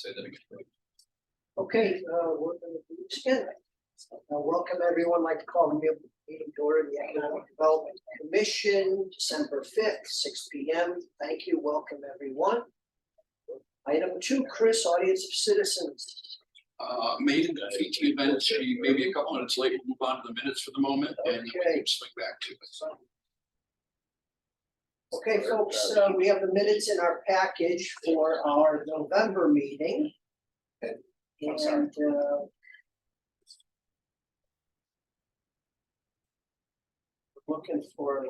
Say that again. Okay, we're gonna do this again. Welcome everyone, I'd like to call the meeting to order, the Economic Development Commission, December 5th, 6 p.m. Thank you, welcome everyone. Item 2, Chris, audience of citizens. Made in the TT event, she may be a couple minutes late, we'll move on to the minutes for the moment, and then we Okay. can swing back to it. Okay, folks, we have the minutes in our package for our November meeting. I'm sorry. And, looking for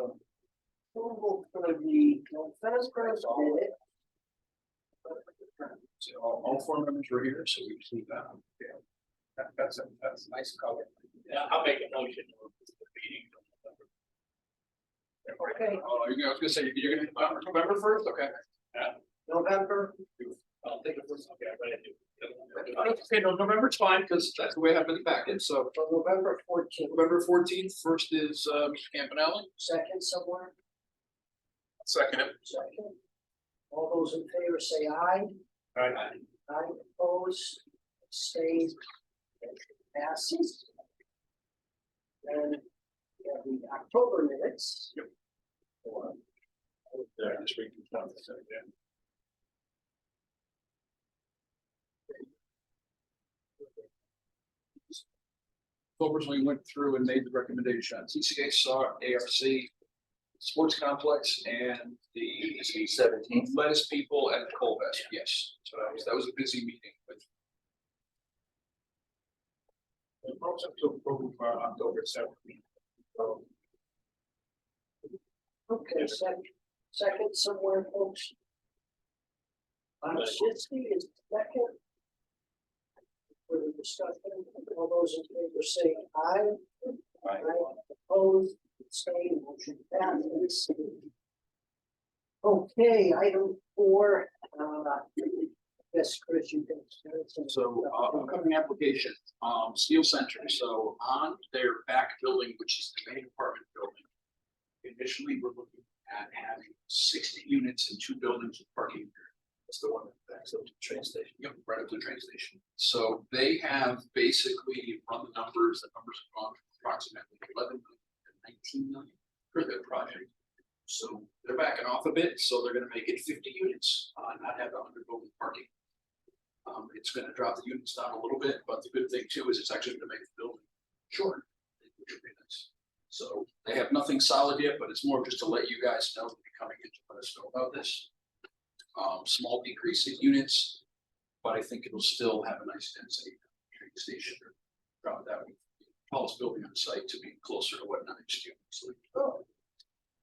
approval for the November minute. So all four members were here, so we just need that. Yeah. That's a nice color. Yeah, I'll make a motion for the meeting. Okay, I was gonna say, you're gonna, November first, okay? November, I'll take it first, okay, but I do. Okay, no, November's fine, because that's the way I have in the packet, so so November 14th, November 14th, first is Mr. Campanelli. second somewhere, Second. second. All those in favor say aye. Alright, Aye, opposed, abstained, passes. Then we have the October minutes. Yep. just read the stuff, so, yeah. Originally went through and made the recommendation on TCA, ARC, Sports Complex, and the 17th. lettuce people and Colvest, yes. So that was a busy meeting with. The motion to approve for October 17th. Okay, second somewhere, folks. Shitsky is second. For the discussion, all those in favor say aye. Aye. Opposed, abstained, motion passes. Okay, item 4, yes, Chris, you can. So upcoming application, Steel Center, so on their back building, which is the main apartment building. Initially, we're looking at having 60 units in 2 buildings with parking. That's the one that backs up to the train station. Yep, right up to the train station. So they have basically run the numbers have gone from approximately 11 million to 19 million for their project. So they're backing off a bit, so they're gonna make it 50 units, not have 100 building parking. It's gonna drop the units down a little bit, but the good thing too is it's actually gonna make the building shorter, which would be nice. So they have nothing solid yet, but it's more just to let you guys know that you're coming in to let us know about this. Small decrease in units, but I think it'll still have a nice density train station. Drop that one, tallest building on site to be closer to what next year. So,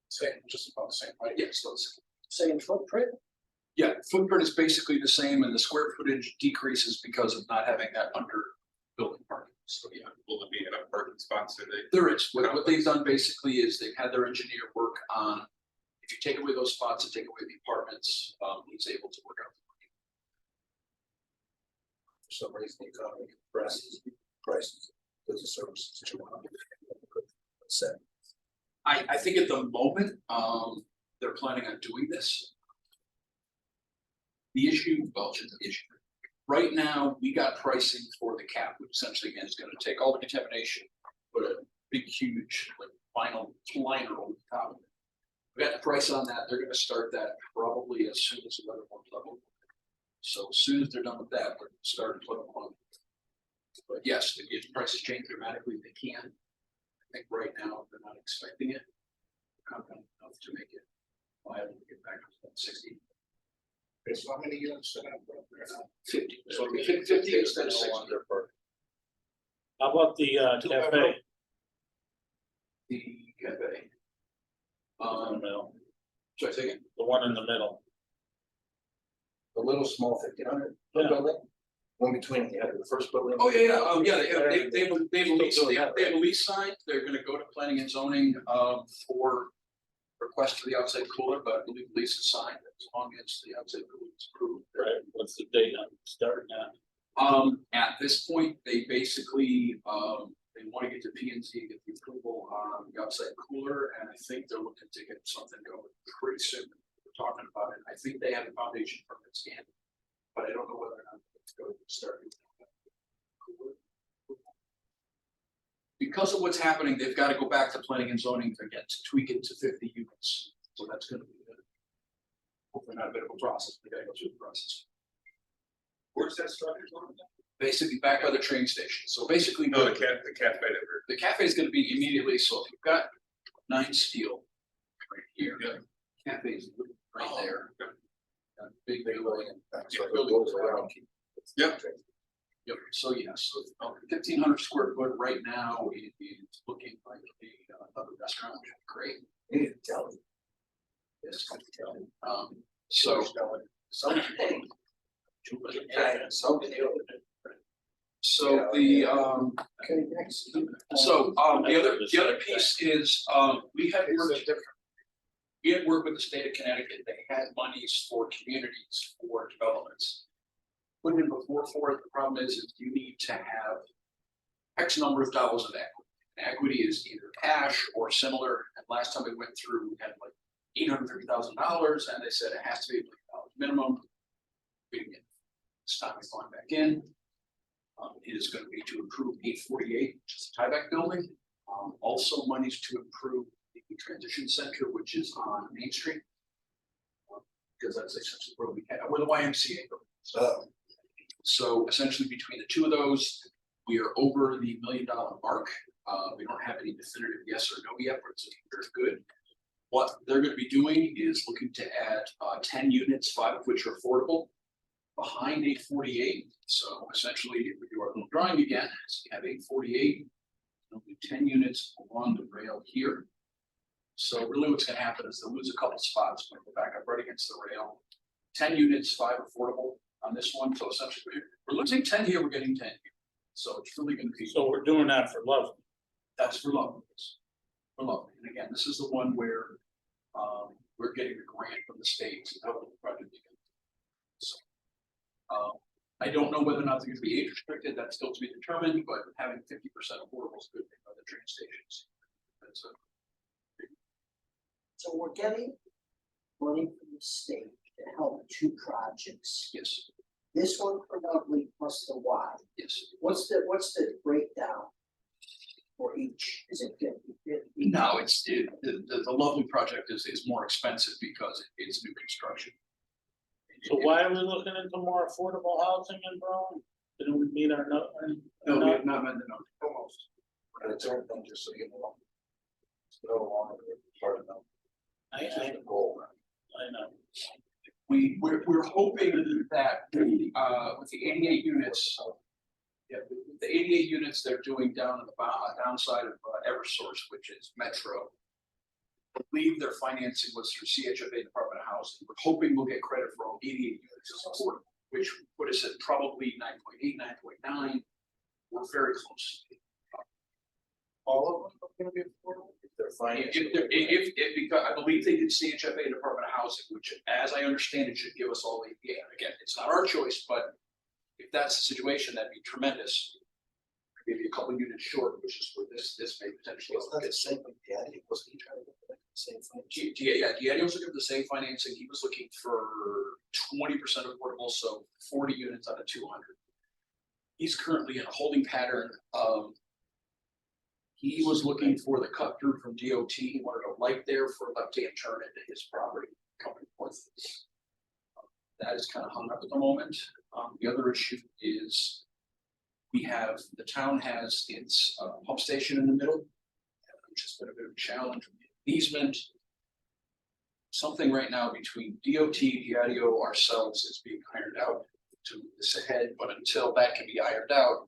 same, just about the same, right? Yes, so it's Same footprint, yeah, footprint is basically the same and the square footage decreases because of not having that under building parking. So yeah, Will it be enough parking spots or they? there is. What they've done basically is they've had their engineer work on, if you take away those spots and take away the apartments, he's able to work out. For some reason, the economy prices, goods and services too high. Set. I think at the moment, they're planning on doing this. The issue, well, it's the issue. Right now, we got pricing for the cap, which essentially again is gonna take all the contamination, put a big, huge, like, vinyl liner over the top of it. We got the price on that, they're gonna start that probably as soon as the weather warms up. So as soon as they're done with that, we're gonna start to put them on. But yes, if prices change dramatically, they can. I think right now, they're not expecting it. Confident enough to make it viable to get back to that 60. Okay, so how many units should I put up there now? 50, so it'll be 50 instead of 60. How about the cafe? The cafe. In the middle, So I think, the one in the middle. The little small 1500 Yeah. building, one between the first building. oh, yeah, they have a lease signed, they're gonna go to planning and zoning, for request for the outside cooler, but I believe the lease is signed, as long as the outside cooler is approved. Right, what's the date on starting that? At this point, they basically, they want to get to P and Z, get the approval on the outside cooler, and I think they're looking to get something going pretty soon. We're talking about it, I think they have the foundation permit scanned, but I don't know whether or not start. Because of what's happening, they've got to go back to planning and zoning again to tweak it to 50 units. So that's gonna be hopefully not a bit of a process, we gotta go through the process. Where's that structure going? Basically back by the train station, so basically. No, the cafe that we're. The cafe is gonna be immediately, so if you've got 9 steel right here, cafe is right there. Big building. That's Yeah, like building goes was around. Yep. Yep, so yes, so 1,500 square foot right now, it is looking like another restaurant, which is great. You need to tell me. Yes. So. Something. Something. So the Okay, next. the other piece is, we had worked with the state of Connecticut, they had monies for communities for developments. Put in before for it, the problem is you need to have X number of dollars of equity. Equity is either cash or similar, and last time we went through, we had like $850,000, and they said it has to be $1 million minimum. We didn't get it. This time we're going back in. It is going to be to improve 848, which is the tieback building. Also monies to improve the transition center, which is on Main Street. Because that's essentially where the YMCA building. So essentially between the two of those, we are over the $1 million mark. We don't have any definitive yes or no yet, but it's looking very good. What they're going to be doing is looking to add 10 units, 5 of which are affordable, behind 848. So essentially, if we do our little drawing again, so you have 848, there'll be 10 units along the rail here. So really what's going to happen is they'll lose a couple spots when they go back up right against the rail. 10 units, 5 affordable on this one. So essentially, we're losing 10 here, we're getting 10 here. So it's really going to be. So we're doing that for love. That's for love. For love. And again, this is the one where we're getting a grant from the state to help the project. So, I don't know whether or not they're going to be age restricted. That's still to be determined, but having 50% affordable is good thing by the train stations. That's a So we're getting money from the state to help 2 projects. yes, This one probably plus the Y. yes. What's the breakdown for each? Is it 50/50? No, the lovely project is more expensive because it's new construction. So why are we looking into more affordable housing in Berlin? Didn't we meet our note? No, we have not met the note. Almost. And it's everything just so you know. It's no longer part of them. It's just a goal. I know. We're hoping that with the 88 units. Yeah, the 88 units they're doing down in the downside of Eversource, which is Metro. I believe their financing was through CHFA Department of Housing. We're hoping we'll get credit for all 88 units as affordable, which put us at probably 9.8, 9.9. We're very close. All of them are gonna be affordable? If they're financing. If because I believe they did CHFA Department of Housing, which as I understand it should give us all 88. Again, it's not our choice, but if that's the situation, that'd be tremendous. Maybe a couple units short, which is where this may potentially. It's not the same with Daddy, wasn't he trying to get the same thing? Gianni was looking for the same financing. He was looking for 20% affordable, so 40 units out of 200. He's currently in a holding pattern. He was looking for the cut through from DOT. He wanted a light there for a left-hand turn into his property coming forth. That is kind of hung up at the moment. The other issue is the town has its pump station in the middle, which has been a bit of a challenge. Easement. Something right now between DOT, DIO, ourselves is being ironed out to this ahead, but until that can be ironed out,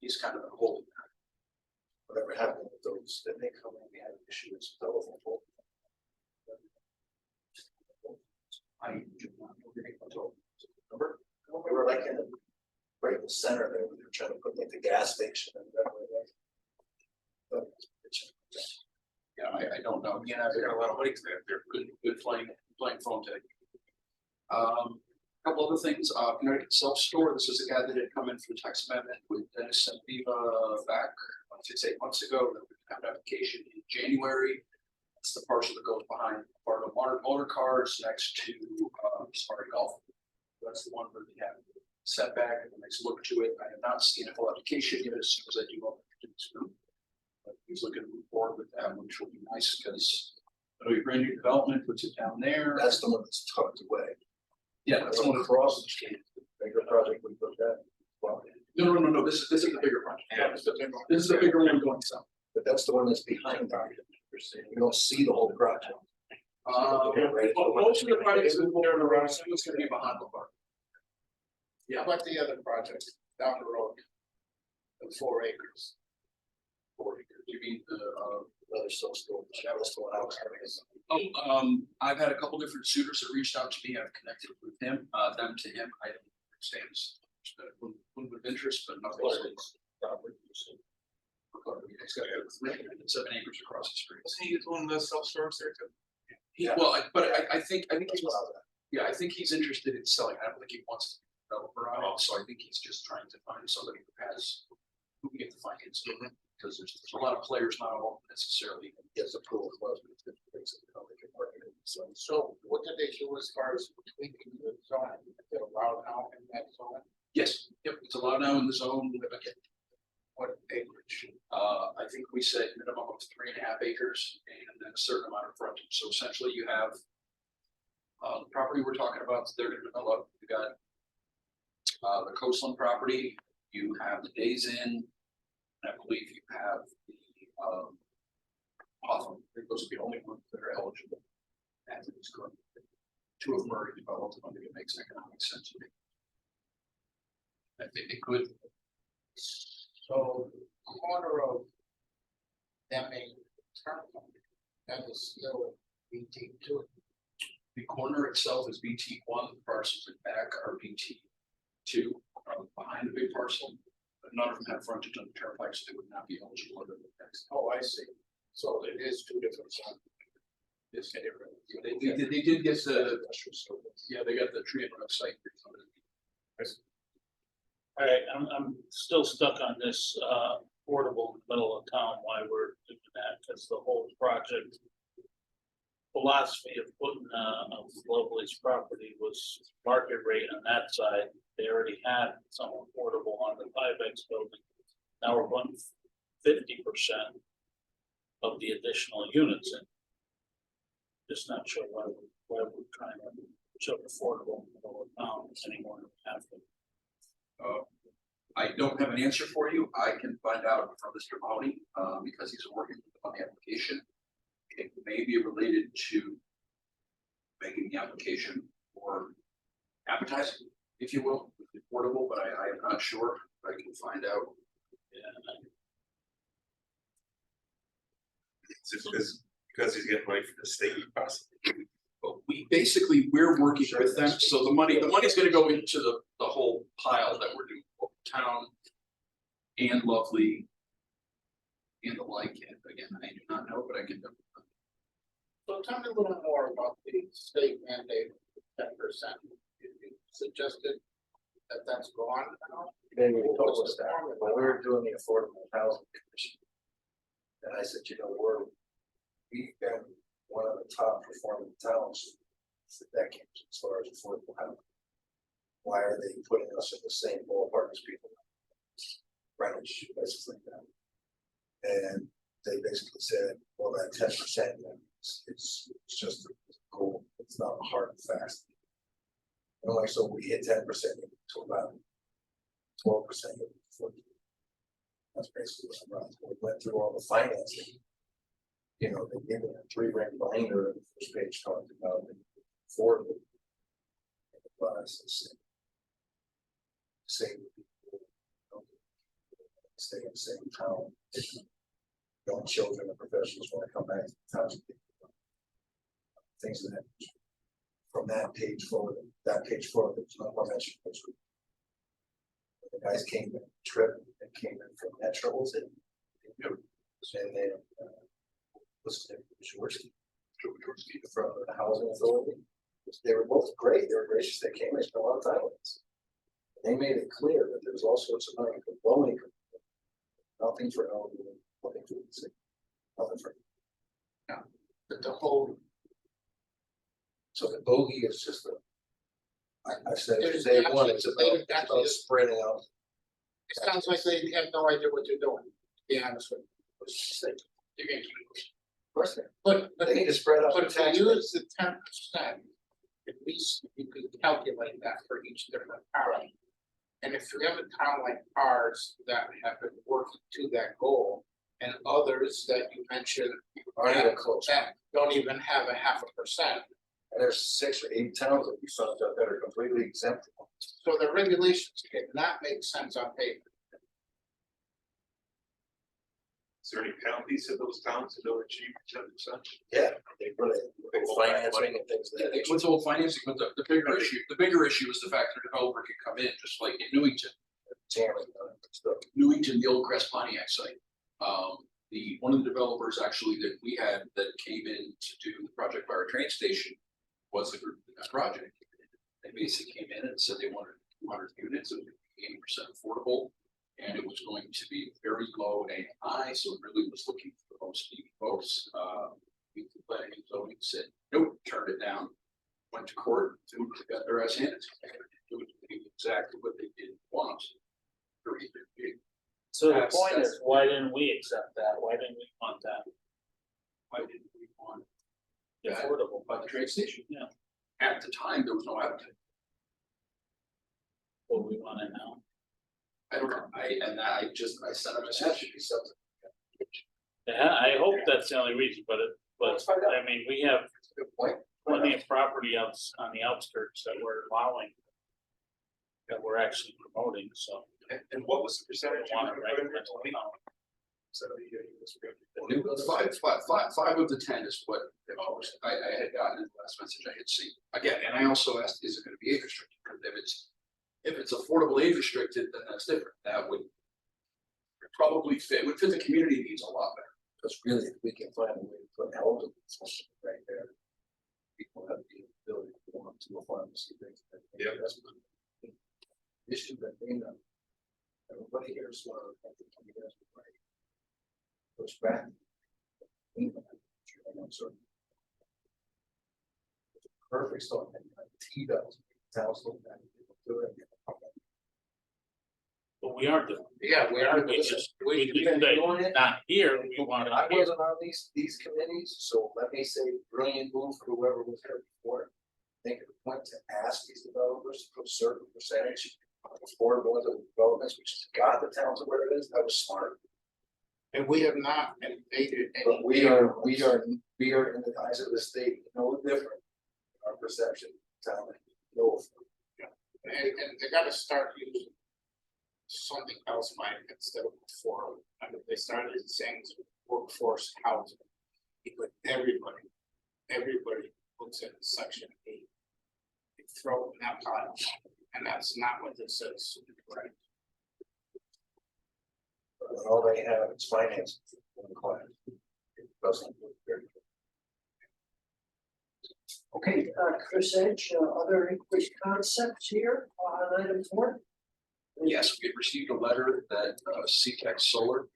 he's kind of in a holding. Whatever happened with those, then they come in, we had issues with telephone pole. I do not know the name of it. Remember? We were like right in the center there, we were trying to put like the gas station and that way. Yeah, I don't know. Again, I've got a lot of money there. They're good playing phone tag. Couple other things, Connecticut Self-Store, this is a guy that had come in for the tax amendment with Dennis and Viva back 6-8 months ago. That we have an application in January. It's the parcel that goes behind part of motor cars next to Sparta Golf. That's the one where we have setback and a nice look to it. I have not seen a full application yet. As soon as I do, I'll do this group. But he's looking to move forward with that, which will be nice because I know your brand new development puts it down there. That's the one that's tucked away. Yeah, that's one across the street, bigger project we put that. Well, No, this is the bigger project. Yeah, this is the bigger one going south. but that's the one that's behind our, you don't see the whole project. Right. Well, most of the projects in there around, so it's gonna be behind the park. How about the other project down the road? The 4 acres. 4 acres. You mean the, Another self-storage, that was the one I was having. I've had a couple different suitors that reached out to me. I've connected with him, them to him. I don't understand. One with interest, but nothing. He's got 7 acres across the street. He doing the self-storage there too? Well, I think he's, yeah, I think he's interested in selling. I don't think he wants to be a developer on it, so I think he's just trying to find somebody who can get the financing. Because there's a lot of players, not all necessarily. Yes, the pool was, but it's different things that how they can work it. So what did they do as far as tweaking the zone? They're allowed now in that zone? Yes, yep, it's allowed now in the zone. What acreage? I think we said minimum of 3.5 acres and then a certain amount of frontage. So essentially you have the property we're talking about, they're gonna develop. You got the coastline property, you have the Days Inn, and I believe you have the Hawthorne. I think those are the only ones that are eligible. And it's good. 2 of them are already developed. I think it makes economic sense to me. I think it could. So corner of that main turnpike, that is still BT2. The corner itself is BT1, the parcels in back are BT2, behind the big parcel. But none of them have frontage on the turnpike, so they would not be eligible under the next. Oh, I see. So it is 2 different zones. Yes, they did get the, yeah, they got the tree and road site. Alright, I'm still stuck on this, affordable in the middle of town, why we're doing that, because the whole project. Philosophy of putting, Lovely's property was market rate on that side, they already had some affordable on the 5X building. Now we're putting 50% of the additional units in. Just not sure why we're trying to show affordable in the middle of town anymore than we have to. I don't have an answer for you. I can find out from Mr. Mahoney, because he's working on the application. It may be related to making the application or advertising, if you will, affordable, but I am not sure. I can find out. Because he's getting money from the state, possibly. But we're working with them, so the money's gonna go into the whole pile that we're doing, both town and Lovely and the like, and again, I do not know, but I can. So tell me a little more about the state mandate 10%. You suggested that that's gone now? Then we told us that when we were doing the Affordable Housing Commission. And I said, we've been one of the top performing towns for decades as far as affordable housing. Why are they putting us in the same ballpark as people? Greenwich, places like that. And they basically said, well, that 10%, it's just a goal, it's not hard and fast. And like, so we hit 10% to about 12%. That's basically what I'm running. We went through all the financing. You know, they gave it a 3-ring binder, and the first page talked about it, affordable. Same people, stay in the same town. Young children and professionals want to come back to the town. Things of that nature. From that page forward, there's no more mention of this group. The guys came in trip and came in from Metro, was it? And then what's his name? Jaworski from the housing authority. They were both great. They were gracious. They came. They spent a lot of time with us. They made it clear that there was all sorts of money for low income, nothing for elderly, nothing for the sick, nothing for. Yeah, but the whole. So the bogey is just I said, There's day actually- one, it's there's about actually- spreading out. It sounds like they have no idea what they're doing, to be honest with you. You're gonna keep it. First, But, they need to spread out but the if you tax. use the 10%, at least you could calculate that for each different town. And if you have a town like ours that have been working to that goal, and others that you mentioned Aren't even close. that don't even have a 0.5%, And there's 6 or 8 towns that we found out that are completely exempt. so the regulations cannot make sense on paper. Is there any penalties to those towns that don't achieve 10%? Yeah, they really, financing and things like that. What's old financing, but the bigger issue is the fact that a developer can come in, just like in Newington. Jamming, stuff. Newington, the old Crest Pontiac site. One of the developers actually that we had that came in to do the project by our train station was the group in that project. They basically came in and said they wanted 200 units, it was 80% affordable. And it was going to be very low AMI, so it really was looking for the most needy folks. The planning and zoning said, nope, turned it down. Went to court, got their ass handed. Doing exactly what they didn't want. Very big. So the That's- point that's- is, why didn't we accept that? Why didn't we want that? Why didn't we want Affordable. by the train station? Yeah. At the time, there was no appetite. What we want it now. I don't know, I sent a message. Should be something. Yeah, I hope that's the only reason, but I mean, we have Good point. plenty of property outs on the outskirts that we're allowing. That we're actually promoting, so. And what was the percentage? I want it right in the town. The new building. Five of the 10 is what I had gotten in the last message I had seen. Again, and I also asked, is it gonna be age restricted? Because if it's affordable age restricted, then that's different. That would probably would fit the community needs a lot better. Because really, if we can find a way to put elderly right there. People have the ability to go up to a pharmacy. Yeah. That's one issue that they know. Everybody here is slow. I think you guys are right. Push back. Perfect storm. T-bells. Towns look back. Do it. But we are doing. Yeah, we are. We just, we we- just say, not here, we want it I here. wasn't on these committees, so let me say, brilliant move for whoever was there before. Make it a point to ask these developers to put a certain percentage of affordable into developments, which has got the towns where it is, that was smart. And we have not invaded any. But we are in the eyes of the state, no different. Our perception, town, no. And they gotta start using something else, Mike, instead of before, and if they started saying workforce housing. But everybody looks at section 8. They throw it in that pile, and that's not what this says, right? But all they have is finance. It doesn't look very good. Okay, Chris Edge, other increased concepts here on item 4? Yes, we received a letter that CTEC Solar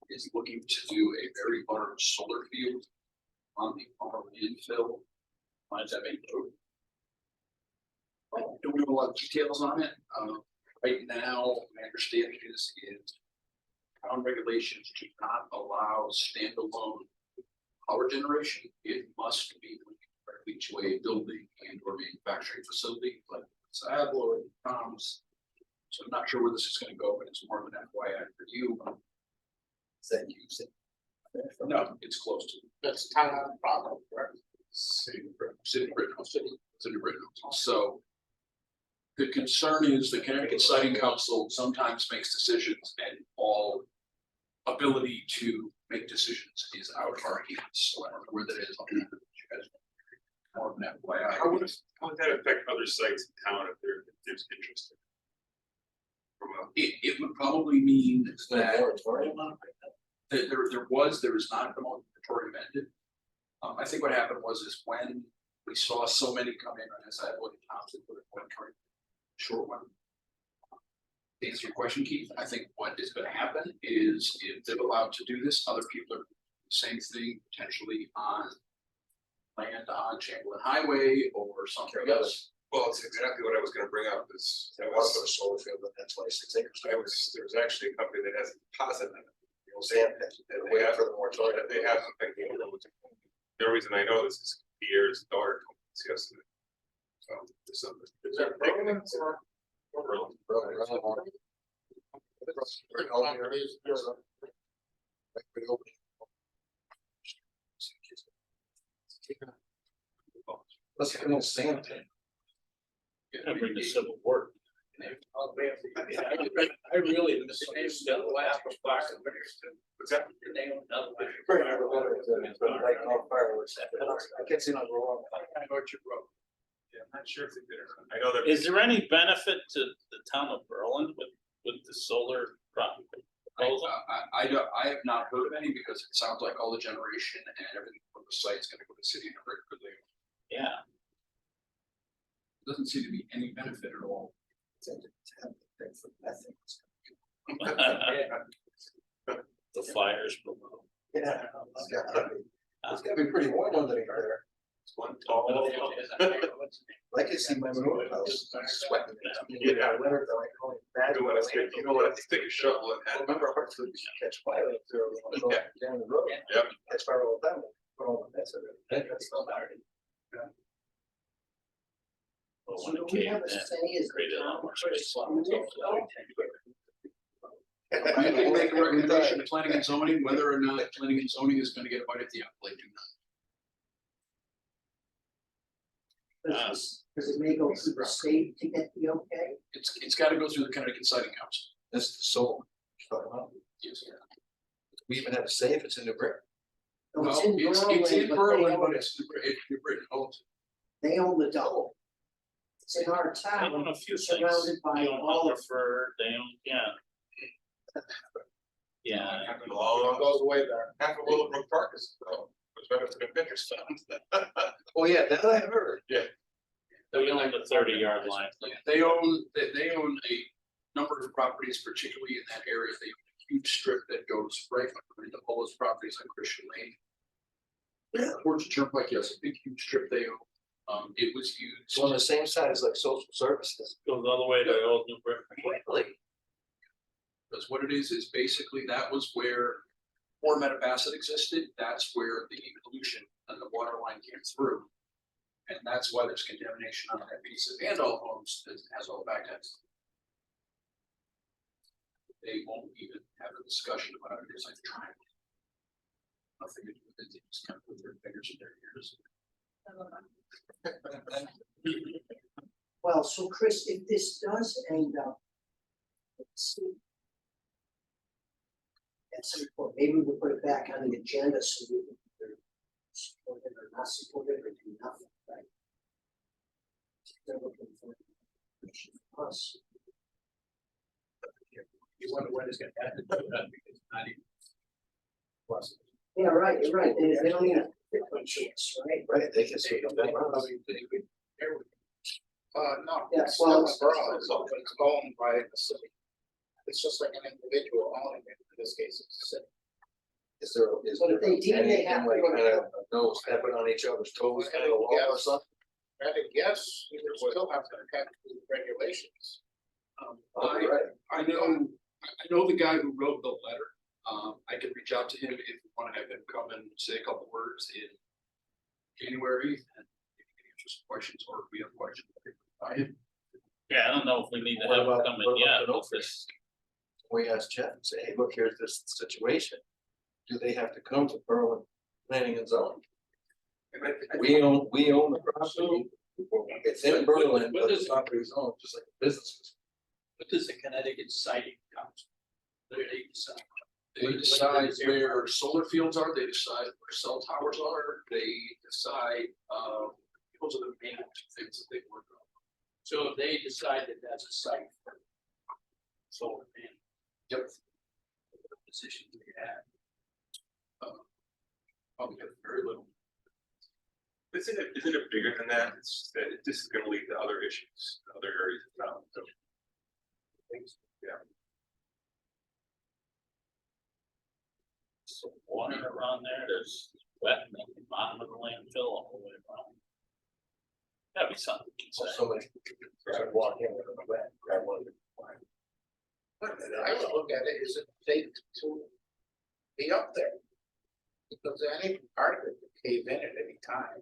is looking to do a very large solar field on the former landfill. Mine's that main road. I don't know a lot of details on it. Right now, my understanding is town regulations do not allow standalone power generation. It must be linked directly to a building and or manufacturing facility, like Saab or Tom's. So I'm not sure where this is gonna go, but it's more of an FYI for you. Is that you said? No, it's close to That's town on problem, correct? City of Brittenell. So the concern is the Connecticut Siting Council sometimes makes decisions and all ability to make decisions is out of our hands. So I don't know where that is. I'll leave it to you guys. More of an FYI. How would that affect other sites in town if there's interest? It would probably mean Is there a that moratorium on it? there is not the moratorium ended. I think what happened is when we saw so many come in, as I look at Thompson, put it one current short one. To answer your question, Keith, I think what is gonna happen is if they're allowed to do this, other people are doing the same thing potentially on land on Chamberlain Highway or something else. Well, it's exactly what I was gonna bring up, is, They want to put a solar field in that 26 acres. there was actually a company that has a deposit on it. You know, Sam, saying wait for the moratorium. that they have something. The reason I know this is years daughter discussing it. So, there's something. Is that Berlin or? Berlin. Let's get a little sand tank. I bring the civil war. I really misunderstood the last one. What's that? I can't see no wrong. I know what you wrote. Yeah, I'm not sure if they did or not. I know that. Is there any benefit to the town of Berlin with the solar project proposal? I have not heard of any because it sounds like all the generation and everything from the site's gonna go to city of Rick, but there Yeah, doesn't seem to be any benefit at all. the fires below. Yeah, it's gotta be pretty warm under there. It's one tall. I can see my moon house sweating. Yeah. Winter, though, I call it bad. You know what, let's take a shovel and I add. remember Hartford used to catch fire up there when I was down the road. Yep. Catch fire all the time. Put all the nets in it. That's not bad. But So when do it we came have a in, say as the created a lot town more for space. some? You can make a recommendation to planning and zoning, whether or not planning and zoning is gonna get a bite at the apple, I do not. Does it may go through the state to get the okay? It's gotta go through the Connecticut Siting Council. This is the soul. Yes. We even have a safe, it's in New Britain. No, Well, it's in it's in Berlin, Berlin, but but it's, Britain owns they own the double. It's in our They own town, a few things. surrounded by They own all of. Hungerford, they own, yeah. Yeah, Happened a long, Goes way back. half of Willowbrook Park is, was better than the picture stuff. Oh, yeah, that I heard. they own the 30-yard line. They own a number of properties, particularly in that area. They own a huge strip that goes right into all those properties on Christian Lane. Towards the Turnpike, yes, a big huge strip they own. It was used. It's on the same side as like social services. Goes all the way to Old New Britain. Really? Because what it is basically that was where Fort Metabassett existed. That's where the pollution and the water line came through. And that's why there's contamination on that piece of, and all homes that has all the back ends. They won't even have a discussion about it because I've tried. Nothing to do with it, they just kind of put their fingers in their ears. Well, so Chris, if this does end up. Let's see. At some point, maybe we'll put it back on the agenda so we can either support it or not support it or do nothing, right? They're looking for information from us. You wonder when it's gonna happen, because it's not even. Yeah, right, you're right, they don't even different sheets, right? Right, they can see. No, Yeah, it's well, still a borough, so it's owned by the city. It's just like an individual owning it, in this case, it's the city. Is But if they deem they anything have to like go to kind of no stepping on each other's toes, kind of a law or something? I think, yes, you would still have to attend to the regulations. I know the guy who wrote the letter. I can reach out to him if you wanna have him come and say a couple words in January and maybe answer some questions, or if we have questions. I him. Yeah, I don't know if we need to What have them about- come what in about yet, the with this. We asked Jeff and say, hey, look, here's this situation. Do they have to come to Berlin Planning and Zoning? We own the property. It's in Berlin, but the property is owned, just like the businesses. What does the Connecticut Siting Council? They decide. They decide where solar fields are, they decide where cell towers are, they decide, those are the main things that they work on. So if they decide that that's a site for solar panel. Yep. The position they have. Probably have very little. Isn't it bigger than that? It's that this is gonna lead to other issues, other areas of town, so. Yeah. Some water around there, there's wet, and the bottom of the landfill all the way around. That'd be something to So somebody could walk in with a rat, grab one of the. But I would look at it, is it safe to be up there? Because any part of it could cave in at any time.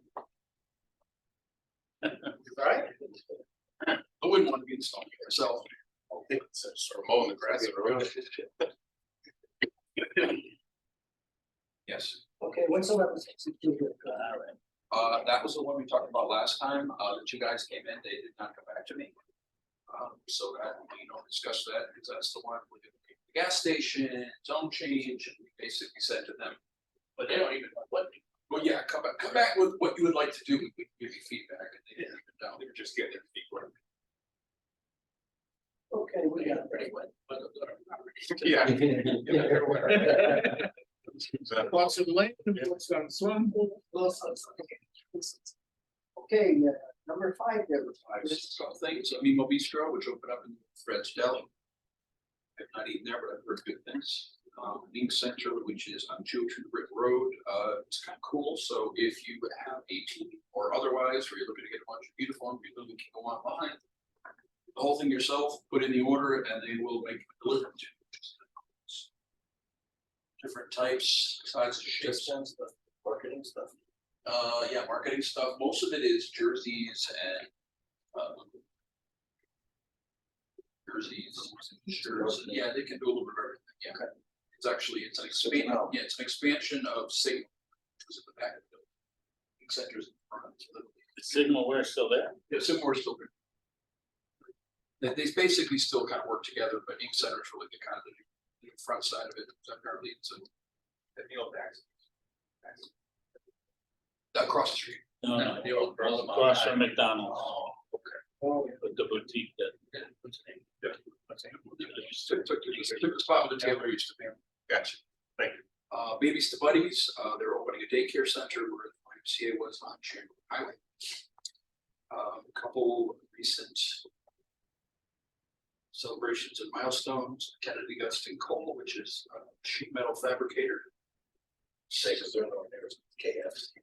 Right? I wouldn't want to be installed myself. It's sort of mowing the grass in the road. Yes, Okay, what's the level 62 here? that was the one we talked about last time, the two guys came in, they did not come back to me. So that, discuss that, because that's the one with the gas station, zone change, and we basically said to them. But they don't even know what, well, yeah, come back with what you would like to do, we can give you feedback, and they didn't even know, they were just getting their feet wet. Okay, we got it. Pretty wet, but, Yeah. Lots of land, lots of swim. Okay, number 5 there. some things, Mimo Bistro, which opened up in Fred's Deli. I've not eaten there, but I've heard good things. Link Center, which is on Children Brick Road, it's kind of cool, so if you have a team or otherwise, or you're looking to get a bunch of uniforms, you're looking to go online. The whole thing yourself, put in the order, and they will make it delivered to you. Different types, sizes, shapes. Marketing stuff. Yeah, marketing stuff, most of it is jerseys and, shirts, and yeah, they can do a little bit of everything, yeah. It's actually, it's an expansion, yeah, it's an expansion of Signal, which was at the back of the building. Centers in front, so The signal, we're still there. yeah, similar still good. They basically still kind of work together, but Ink Center is really the kind of the front side of it, so apparently it's a. The old back. Across the street. No, The old across from McDonald's, Oh, okay. with the boutique that. Yeah, what's the name? Yeah. What's the name? Took the spot with the Taylor used to be. Gotcha. Thank you. Babies to Buddies, they're opening a daycare center where the YMCA was on Chamberlain Highway. A couple recent celebrations and milestones, Kennedy Gustin Cole, which is a sheet metal fabricator. Say, because they're not there, KFC.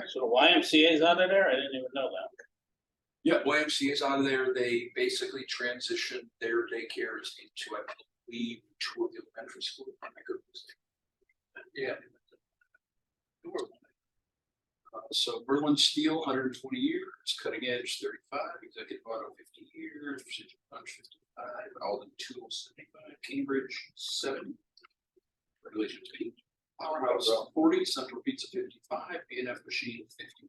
So the YMCA's out of there, I didn't even know that. Yeah, YMCA is out of there. They basically transitioned their daycares into, I believe, two of the elementary school. My goodness. Yeah. So Berlin Steel, 120 years, Cutting Edge, 35, Executive Auto, 50 years, Precision Punch, 55, Alden Tools, 75, Cambridge, 70. Regulation 8. Powerhouse, 40, Central Pizza, 55, BNF Machine, 50.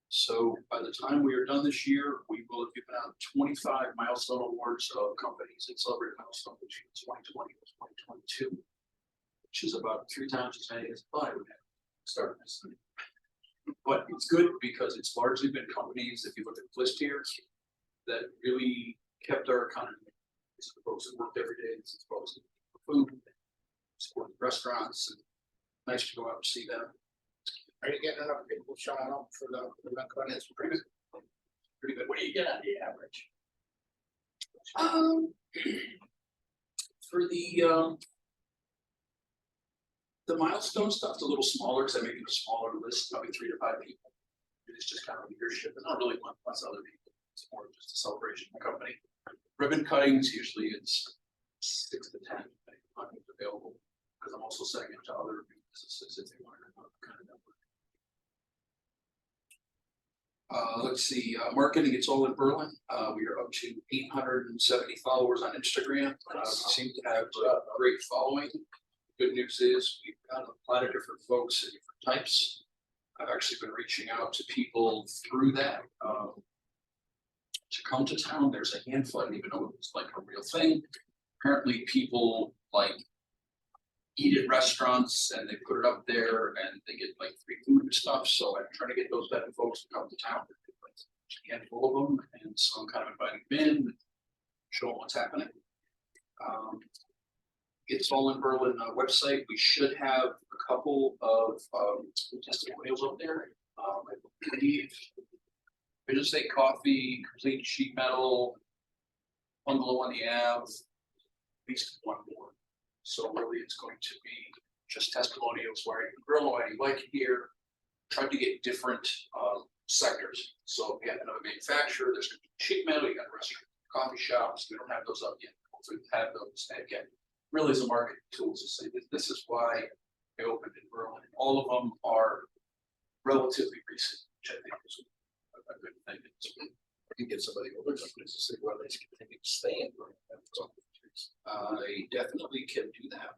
So by the time we are done this year, we will have given out 25 milestone awards of companies that celebrate milestone between 2020 and 2022, which is about 3 times as many as I would have started this thing. But it's good because it's largely been companies, if you look at the list here, that really kept our economy. It's the folks that worked every day, it's the folks that for food, support restaurants, and nice to go out and see them. Are you getting enough people showing up for the event? That's pretty good. Pretty good. What do you get on the average? For the milestone stuff's a little smaller because I make it a smaller list, probably 3 to 5 people. It's just kind of leadership. It's not really 1+ other people. It's more just a celebration of the company. Ribbon cuttings, usually it's 6 to 10, depending on who's available. Because I'm also setting it to other businesses if they want to kind of network. Let's see, marketing, it's all in Berlin. We are up to 870 followers on Instagram. We seem to have a great following. Good news is we've got a lot of different folks and different types. I've actually been reaching out to people through that to come to town. There's a handful, I didn't even know it was like a real thing. Apparently people like eat at restaurants and they put it up there and they get like free food and stuff. So I'm trying to get those type of folks to come to town. A handful of them, and so I'm kind of inviting them in, show them what's happening. It's all in Berlin website. We should have a couple of testimonials up there. I believe Vision State Coffee, Complete Sheet Metal, Bungalow on the Ave, at least one more. So really it's going to be just testimonials where you can grill, why you like it here. Tried to get different sectors. So we have another manufacturer, there's gonna be sheet metal, you got restaurant, coffee shops, we don't have those up yet. Hopefully we'll have those, and again, really is a marketing tool to say that this is why they opened in Berlin. All of them are relatively recent, which I think is a good thing. You can get somebody over companies to say, well, they should continue to stay in. I definitely can do that.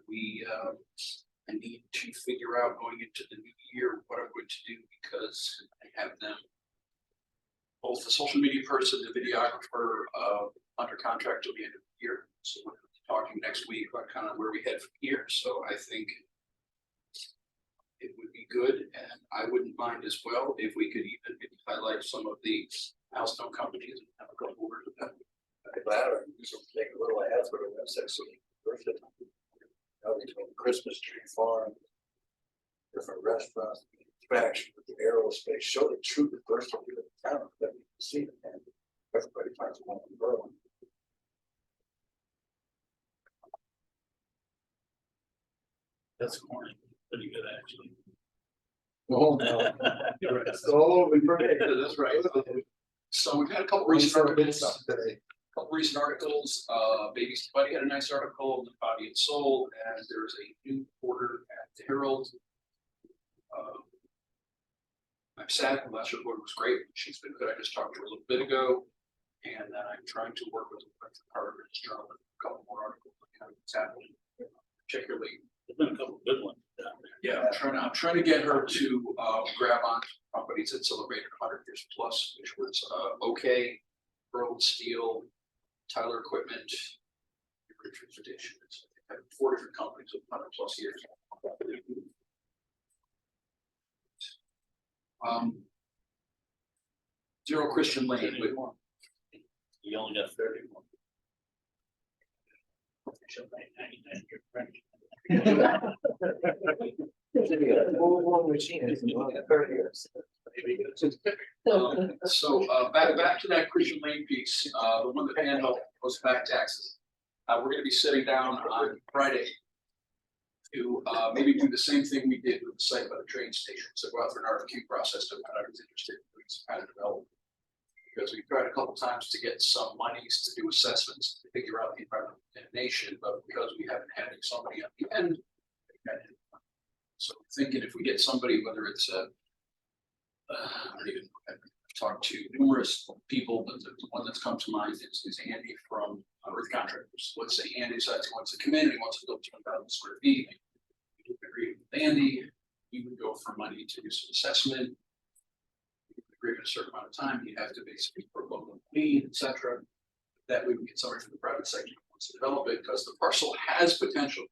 I need to figure out going into the new year what I'm going to do because I have them. Both the social media person, the videographer, under contract till the end of the year. So we're talking next week about kind of where we head from here. So I think it would be good, and I wouldn't mind as well if we could even maybe highlight some of the milestone companies and have a couple words with them. I'm glad I do some take a little ahead for the website, so birthday. Now between Christmas tree farm, different restaurants, attraction with the aerospace, show the true diversity of the town that we can see, and everybody finds one in Berlin. That's corny, pretty good actually. Oh, no. So we forget. That's right. So we've had a couple recent articles. Couple recent articles, Baby's Buddy had a nice article, the Body and Soul, and there's a new reporter at the Herald. I'm sad, the last report was great, she's been good, I just talked to her a little bit ago. And then I'm trying to work with the Harvard Journal, a couple more articles, on kind of what's happening, particularly. There's been a couple good ones down there. Yeah, I'm trying to get her to grab on companies that celebrated 100 years plus, which was OK, World Steel, Tyler Equipment, Transportation. It's 4 different companies with 100 plus years. Zero Christian Lane with You only got 31. She'll make 99 your friend. So back to that Christian Lane piece, the one that handled those back taxes. We're gonna be sitting down on Friday to maybe do the same thing we did with the site by the train station. So go out for an RFQ process to find out who's interested in doing some kind of development. Because we tried a couple times to get some monies to do assessments to figure out the environmental contamination, but because we haven't had somebody at the end. So I'm thinking if we get somebody, whether it's I've talked to numerous people, but the one that's come to mind is Andy from Earth Contractors. Let's say Andy decides he wants to come in and he wants to build 2,000 square feet. We would agree with Andy, he would go for money to do some assessment. Agree in a certain amount of time, you have to basically put local need, etc. That way we get somebody from the private sector who wants to develop it, because the parcel has potential.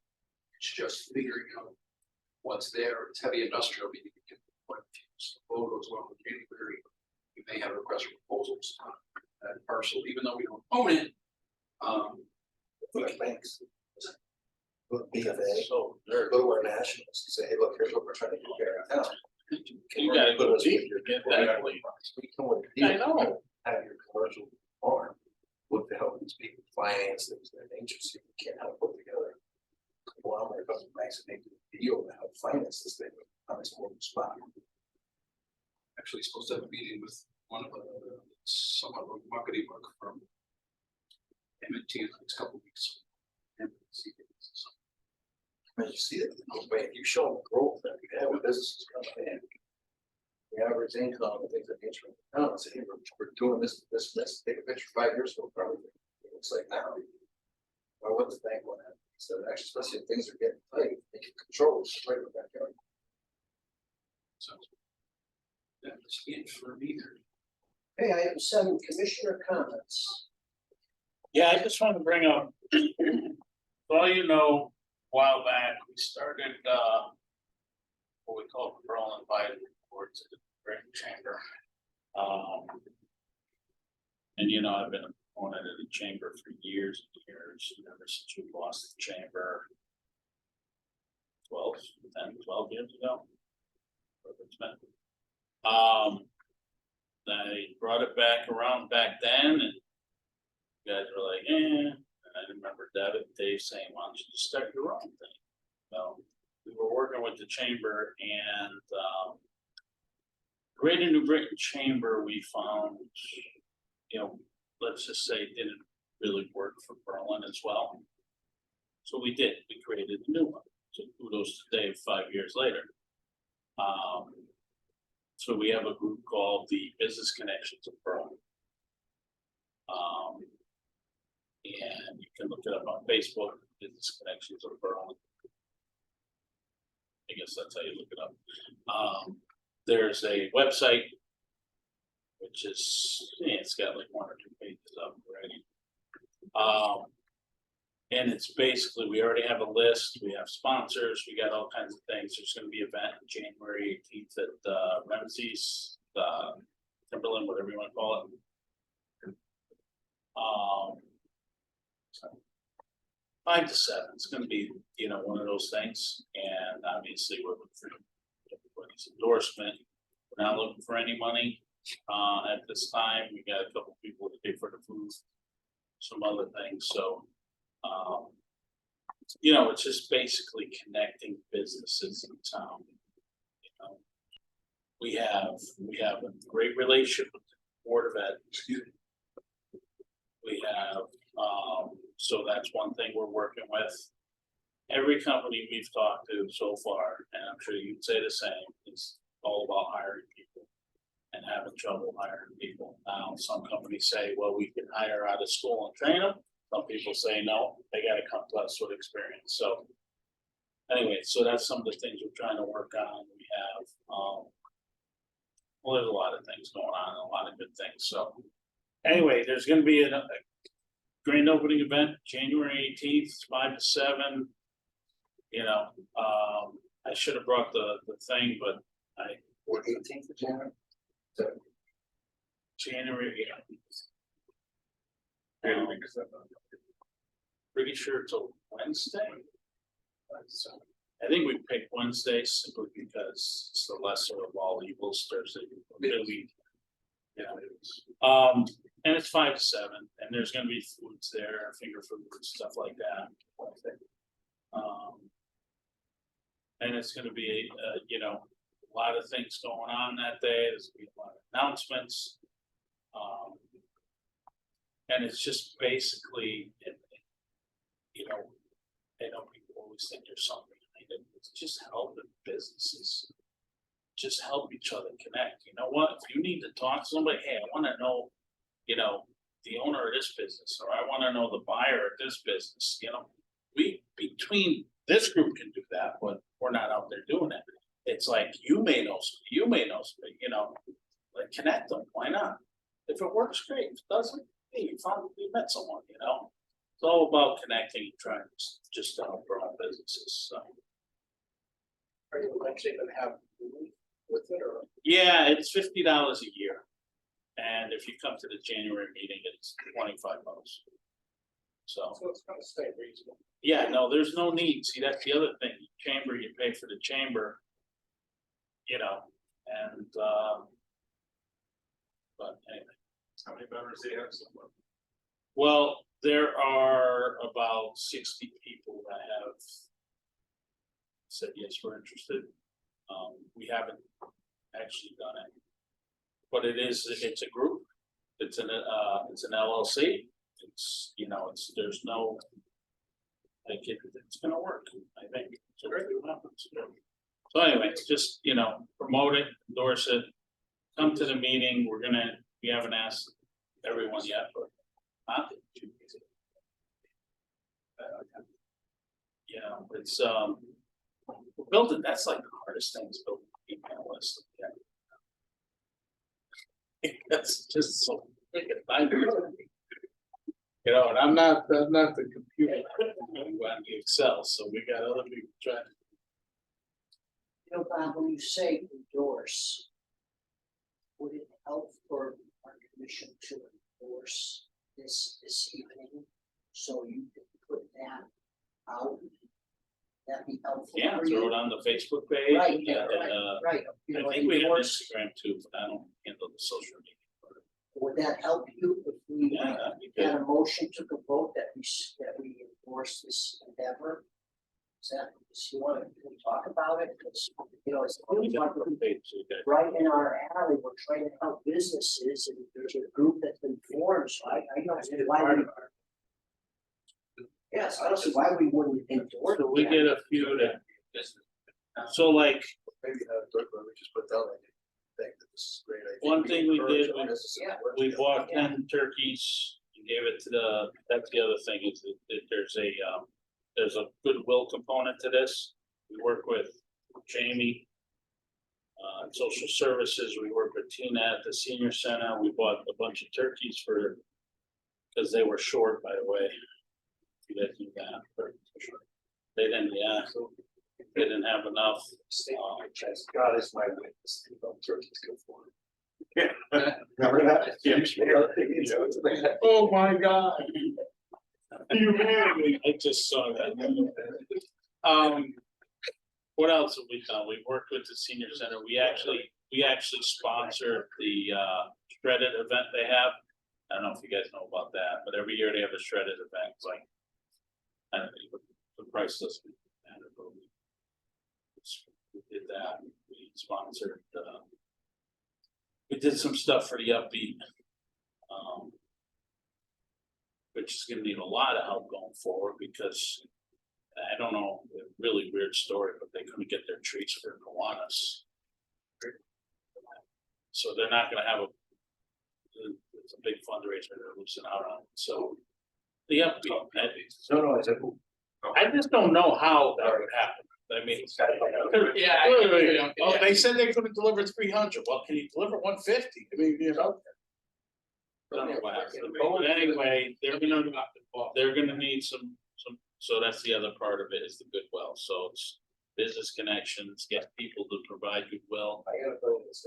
It's just figuring out what's there. It's heavy industrial, but you can get quite a few logos along with January. We may have requests for proposals on that parcel, even though we don't own it. Like banks. Look, BFA, so they're lower nationals, and say, hey, look, here's what we're trying to do here in town. You gotta go to see your get that. I know. Have your commercial farm, with the help of these people finance things that are interesting, you can't help put together. Well, there goes banks and make a deal to help finance this thing on its own spot. Actually supposed to have a meeting with one of the someone from marketing work from M&T in the next couple of weeks. And see if it's something. As you see it, if you show them growth that we have with businesses coming in. The average income and things of nature, I don't say, hey, we're doing this, take a picture 5 years ago, probably, it looks like now. Why wouldn't the bank want that? So actually, especially if things are getting tight, they can control it right in the backyard. So that's it for me there. Okay, item 7, commissioner comments. Yeah, I just want to bring up, well, you know, a while back, we started, what we call the Berlin Advisory Board to the Grand Chamber. And you know, I've been a proponent of the chamber for years and years, ever since we lost the chamber 12 years ago. It's been. I brought it back around back then, and you guys were like, eh. And I remember Dave saying, why don't you just start your own thing? So we were working with the chamber, and Greater New Britain Chamber, we found, you know, let's just say didn't really work for Berlin as well. So we created a new one, so kudos to Dave 5 years later. So we have a group called the Business Connections of Berlin. And you can look it up on Facebook, Business Connections of Berlin. I guess that's how you look it up. There's a website, which is, it's got like 1 or 2 pages up already. And it's basically, we already have a list, we have sponsors, we got all kinds of things. There's gonna be an event January 18th at Ramesses, Timberland, whatever you wanna call it. 5 to 7, it's gonna be, you know, one of those things, and obviously we're looking for everybody's endorsement. We're not looking for any money, at this time. We got a couple people to pay for the food, some other things, so. You know, it's just basically connecting businesses in town. You know, we have a great relationship with the Board of Ed. We have, so that's one thing we're working with. Every company we've talked to so far, and I'm sure you'd say the same, is all about hiring people and having trouble hiring people. Now, some companies say, well, we can hire out of school and train them. Some people say, no, they gotta come to us with experience, so. Anyway, so that's some of the things we're trying to work on. We have, well, there's a lot of things going on, a lot of good things, so. Anyway, there's gonna be a grand opening event, January 18th, 5 to 7. You know, I should have brought the thing, but I. 18th of January. January, yeah. Pretty sure it's a Wednesday. So I think we picked Wednesday simply because it's the lesser of all evils. Thursday, midweek. Yeah. And it's 5 to 7, and there's gonna be foods there, finger foods, stuff like that. And it's gonna be, you know, a lot of things going on that day. There's gonna be a lot of announcements. And it's just basically, you know, I know people always think there's something behind it. It's just helping businesses. Just help each other connect. You know what? If you need to talk to somebody, hey, I wanna know, you know, the owner of this business, or I wanna know the buyer of this business, you know. We, between this group can do that, but we're not out there doing it. It's like, you may know somebody, you know, like connect them, why not? If it works, great. If it doesn't, hey, you met someone, you know? It's all about connecting and trying just to help grow businesses, so. Are you actually gonna have food with it, or? Yeah, it's $50 a year. And if you come to the January meeting, it's $25. So, So it's gonna stay reasonable. yeah, no, there's no need. See, that's the other thing. Chamber, you pay for the chamber. You know, and but anyway. How many members do you have somewhere? Well, there are about 60 people that have said, yes, we're interested. We haven't actually done it. But it's a group, it's an LLC, it's, you know, there's no, like, it's gonna work, I think. So what happens. So anyway, it's just, you know, promote it, endorse it, come to the meeting, we haven't asked everyone yet, but. You know, it's, building, that's like the hardest thing is building an email list. Yeah. That's just so. You know, and I'm not the computer, I'm the Excel, so we got other people trying. You know, Bob, when you say endorse, would it help for our commission to endorse this evening? So you can put that out? That'd be helpful. Yeah, for throw you. it on the Facebook page. Right, Yeah, right. You I know, think we have endorse, Instagram too, but I don't handle the social media. would that help you if we Yeah, that'd be had good. a motion, took a vote that we endorse this endeavor? Is that, do you want to talk about it? Because, you know, it's. Different page, so you got right in our alley, we're trying to help businesses, and there's a group that's been formed, so I don't see why we. Yes, I don't see why we wouldn't endorse. So we that. get a few that, so like, Maybe not, but we just put down, I think that this is a great idea. one thing we did, Yeah. we bought 10 turkeys and gave it to that's the other thing is that there's a goodwill component to this. We work with Jamie. Social services, we work with Tina at the senior center. We bought a bunch of turkeys because they were short, by the way. You guys knew that, but they didn't, they didn't have enough. God is my witness. Turkeys go for it. Remember that? Yeah. Oh, my God. Humanity. I just saw that. What else have we done? We've worked with the senior center. We actually sponsored the shredded event they have. I don't know if you guys know about that, but every year they have a shredded event, it's like. I don't know, the price doesn't matter, but we did that, we sponsored, we did some stuff for the Upbeat. Which is gonna need a lot of help going forward because I don't know, a really weird story, but they couldn't get their treats for Kiwanis. So they're not gonna have it's a big fundraiser they're losing out on, so. The Upbeat, No, I said. I just don't know how that would happen. I mean. Yeah. Oh, they said they couldn't deliver 300. Well, can you deliver 150? I mean, you know. Don't know what happened. But anyway, they're gonna need some, so that's the other part of it is the goodwill. So it's business connections, get people to provide goodwill. I gotta go with this.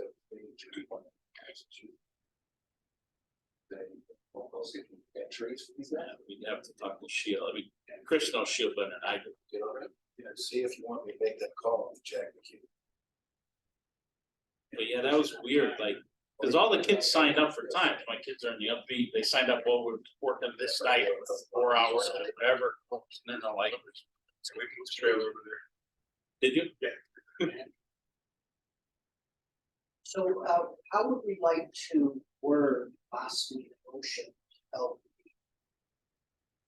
Get trees for these. Yeah, we'd have to talk to Sheila. I mean, Chris knows Sheila better than I do. Get on it. Yeah, see if you want me to make that call with Jack McHugh. But yeah, that was weird, like, cause all the kids signed up for times, my kids are in the Upbeat, they signed up, well, we're working this night for 4 hours or whatever, and then they're like. So we can trail over there. Did you? Yeah. So, how would we like to word possibly the motion to help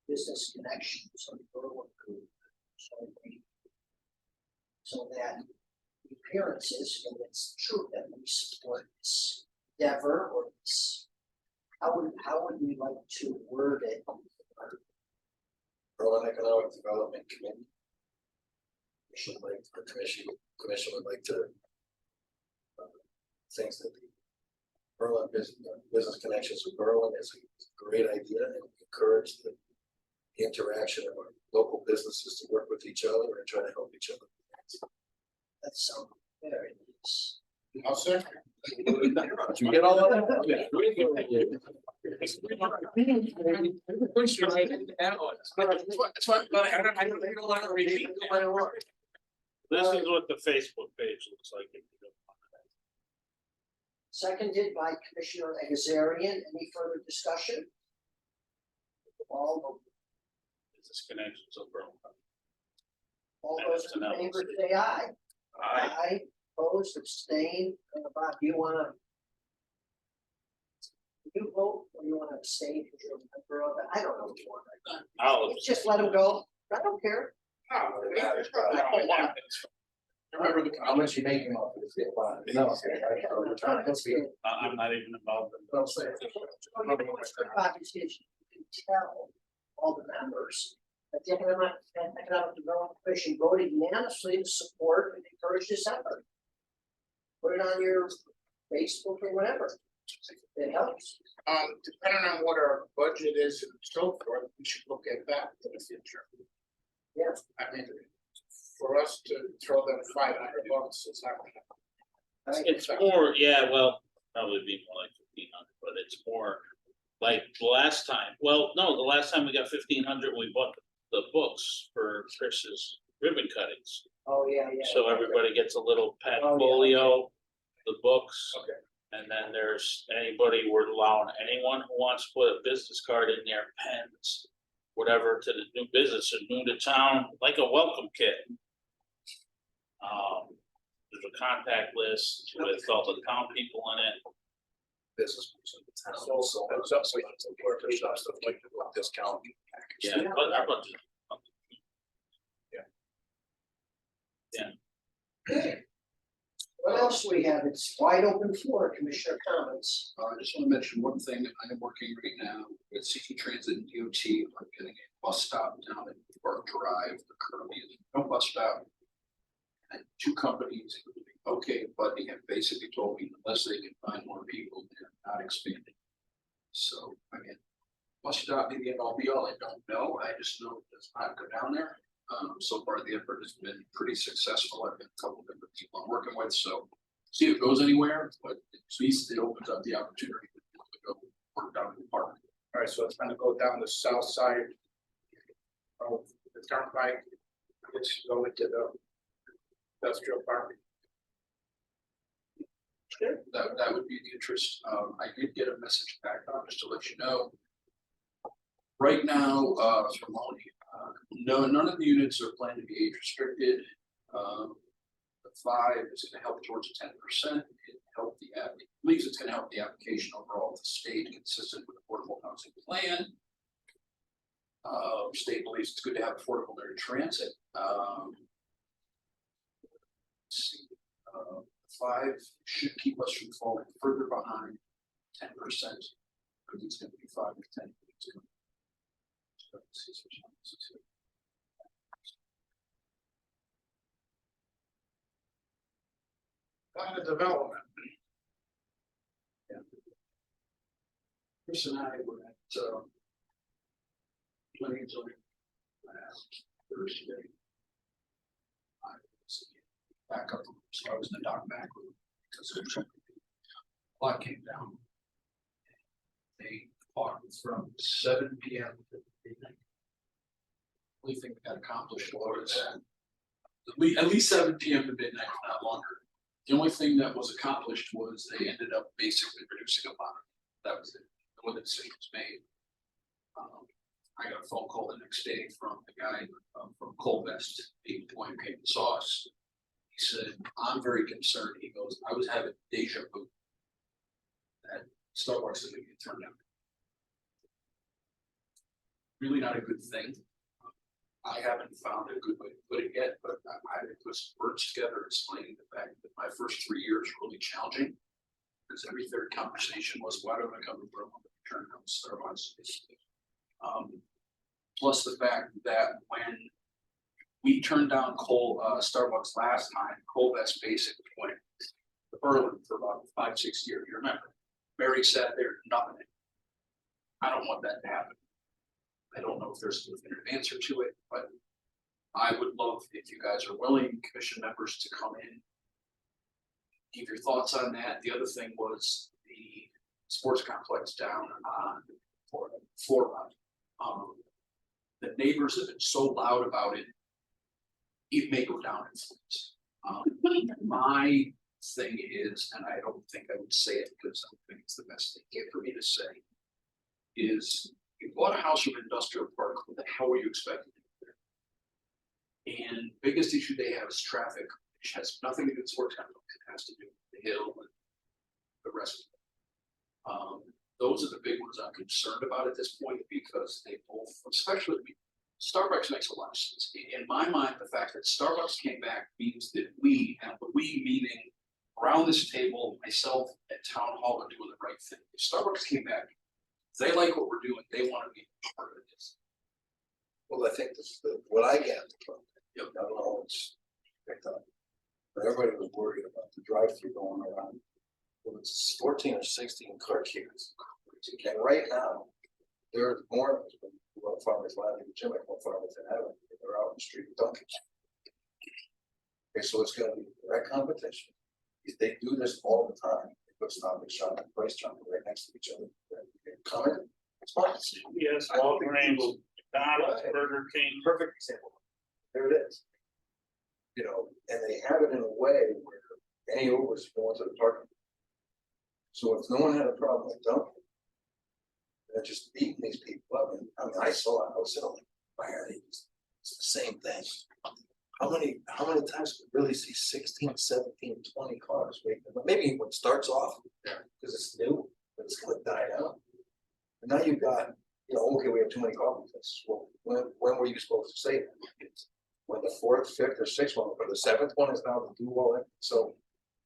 business connections on the Berlin group? So that the appearances, and it's true that we support this endeavor or this, how would we like to word it? Berlin Economic Development Committee. Commission like, or commission would like to. Thinks that the Berlin business connections with Berlin is a great idea and encourage the interaction of our local businesses to work with each other and try to help each other. That sounds very nice. I'll second. Did you get all of that? That's why, but I don't want to repeat. This is what the Facebook page looks like. If you don't mind. Seconded by Commissioner Agazarian. Any further discussion? All Business connections of Berlin. those in favor say aye. Aye. Opposed, abstained. Bob, do you wanna? Do you vote or you wanna abstain because you're a member of it? I don't know what you want. I'll, Just let him go. I don't care. Remember the. How much you making off of this? No, I'm not even involved in. I'm saying. Obviously, you can tell all the members that the Economic Development Commission voted unanimously to support and encourage this effort. Put it on your Facebook or whatever. It helps. Depending on what our budget is and so forth, we should look at that in the future. Yeah. I mean, for us to throw them $500, it's not gonna. It's more, yeah, well, probably be more like 1,500, but it's more like the last time. Well, no, the last time we got 1,500, we bought the books for Chris's ribbon cuttings. Oh, yeah. So everybody gets a little pad Oh, yeah. folio, the books. Okay. And then there's anybody, we're allowing anyone who wants to put a business card in their pens, whatever, to the new business or new to town, like a welcome kit. there's a contact list with all the town people in it. Business in the town. So it's up, so it's important, stuff like discount. Yeah, but our budget. What else do we have? It's wide open floor, Commissioner comments. I just want to mention one thing. I am working right now with CT Transit and DOT on getting a bus stop down at Park Drive. There currently is no bus stop. And two companies, okay, but they have basically told me unless they can find more people, they're not expanding. So again, bus stop maybe end all be all, I don't know. I just know it does not go down there. So far the effort has been pretty successful. I've got a couple different people I'm working with, so see if it goes anywhere, but at least it opens up the opportunity to go work down in the park. Alright, so it's gonna go down the south side of the turnpike, it's going to the industrial park. That would be the interest. I did get a message back on, just to let you know. Right now, from Lonnie, no, none of the units are planned to be age restricted. The 5 is gonna help towards 10%. It help the app, it believes it's gonna help the application overall of the state consistent with affordable housing plan. State believes it's good to have affordable air transit. Let's see, 5 should keep us from falling further behind 10%. Because it's gonna be 5 to 10. On the development, Chris and I were at, planning and zoning last Thursday. I was back up, so I was in the dock back room, because there was something. A lot came down. They fought from 7 PM to midnight. Only thing that got accomplished was at least 7 PM to midnight, if not longer. The only thing that was accomplished was they ended up basically reducing a bond. That was it, when the decision was made. I got a phone call the next day from the guy from Colvest, the point came and saw us. He said, I'm very concerned. He goes, I was having deja vu. That Starbucks is gonna get turned down. Really not a good thing. I haven't found a good way to put it yet, but I had to put some words together explaining the fact that my first 3 years were really challenging. Because every third conversation was, why don't I come to Brooklyn to turn down Starbucks? Plus the fact that when we turned down Starbucks last time, Colvest basically went to Berlin for about 5-6 years. You remember, Barry sat there, nothing. I don't want that to happen. I don't know if there's a definitive answer to it, but I would love if you guys are willing, commission members, to come in. Give your thoughts on that. The other thing was the sports complex down on Florida. The neighbors have been so loud about it, it may go down in flames. My thing is, and I don't think I would say it because I don't think it's the best thing for me to say, is you bought a house from industrial park, what the hell were you expecting? And biggest issue they have is traffic, which has nothing to do with sports complex. It has to do with the hill and the rest of it. Those are the big ones I'm concerned about at this point, because they both, especially Starbucks, makes a lot of sense. In my mind, the fact that Starbucks came back means that we, and we meaning around this table, myself at town hall, are doing the right thing. If Starbucks came back, if they like what we're doing, they want to be part of this. Well, I think this, what I get from it, Yep. I don't know, it's picked up. But everybody was worried about the drive-through going around. Well, it's 14 or 16 car queues. And right now, there's more, well, farmers landing, Jim, more farmers than ever, they're out in the street dumping. Okay, so it's gonna be direct competition. If they do this all the time, they put Stop and Shop and Price Jump right next to each other. Comment, it's fine. Yes, I don't think Walgreens, people- McDonald's, Burger King. Perfect example. There it is. You know, and they have it in a way where any Ubers go into the parking. So if no one had a problem with dumping, they're just beating these people up. And I mean, I saw it, I was like, why are they just, it's the same thing. How many times do we really see 16, 17 maybe when it starts off, because it's new, but it's gonna die out. And now you've got, you know, okay, we have too many coffee places, well, when were you supposed to say that? When the fourth, fifth, or sixth one, but the seventh one is now the do all that, so,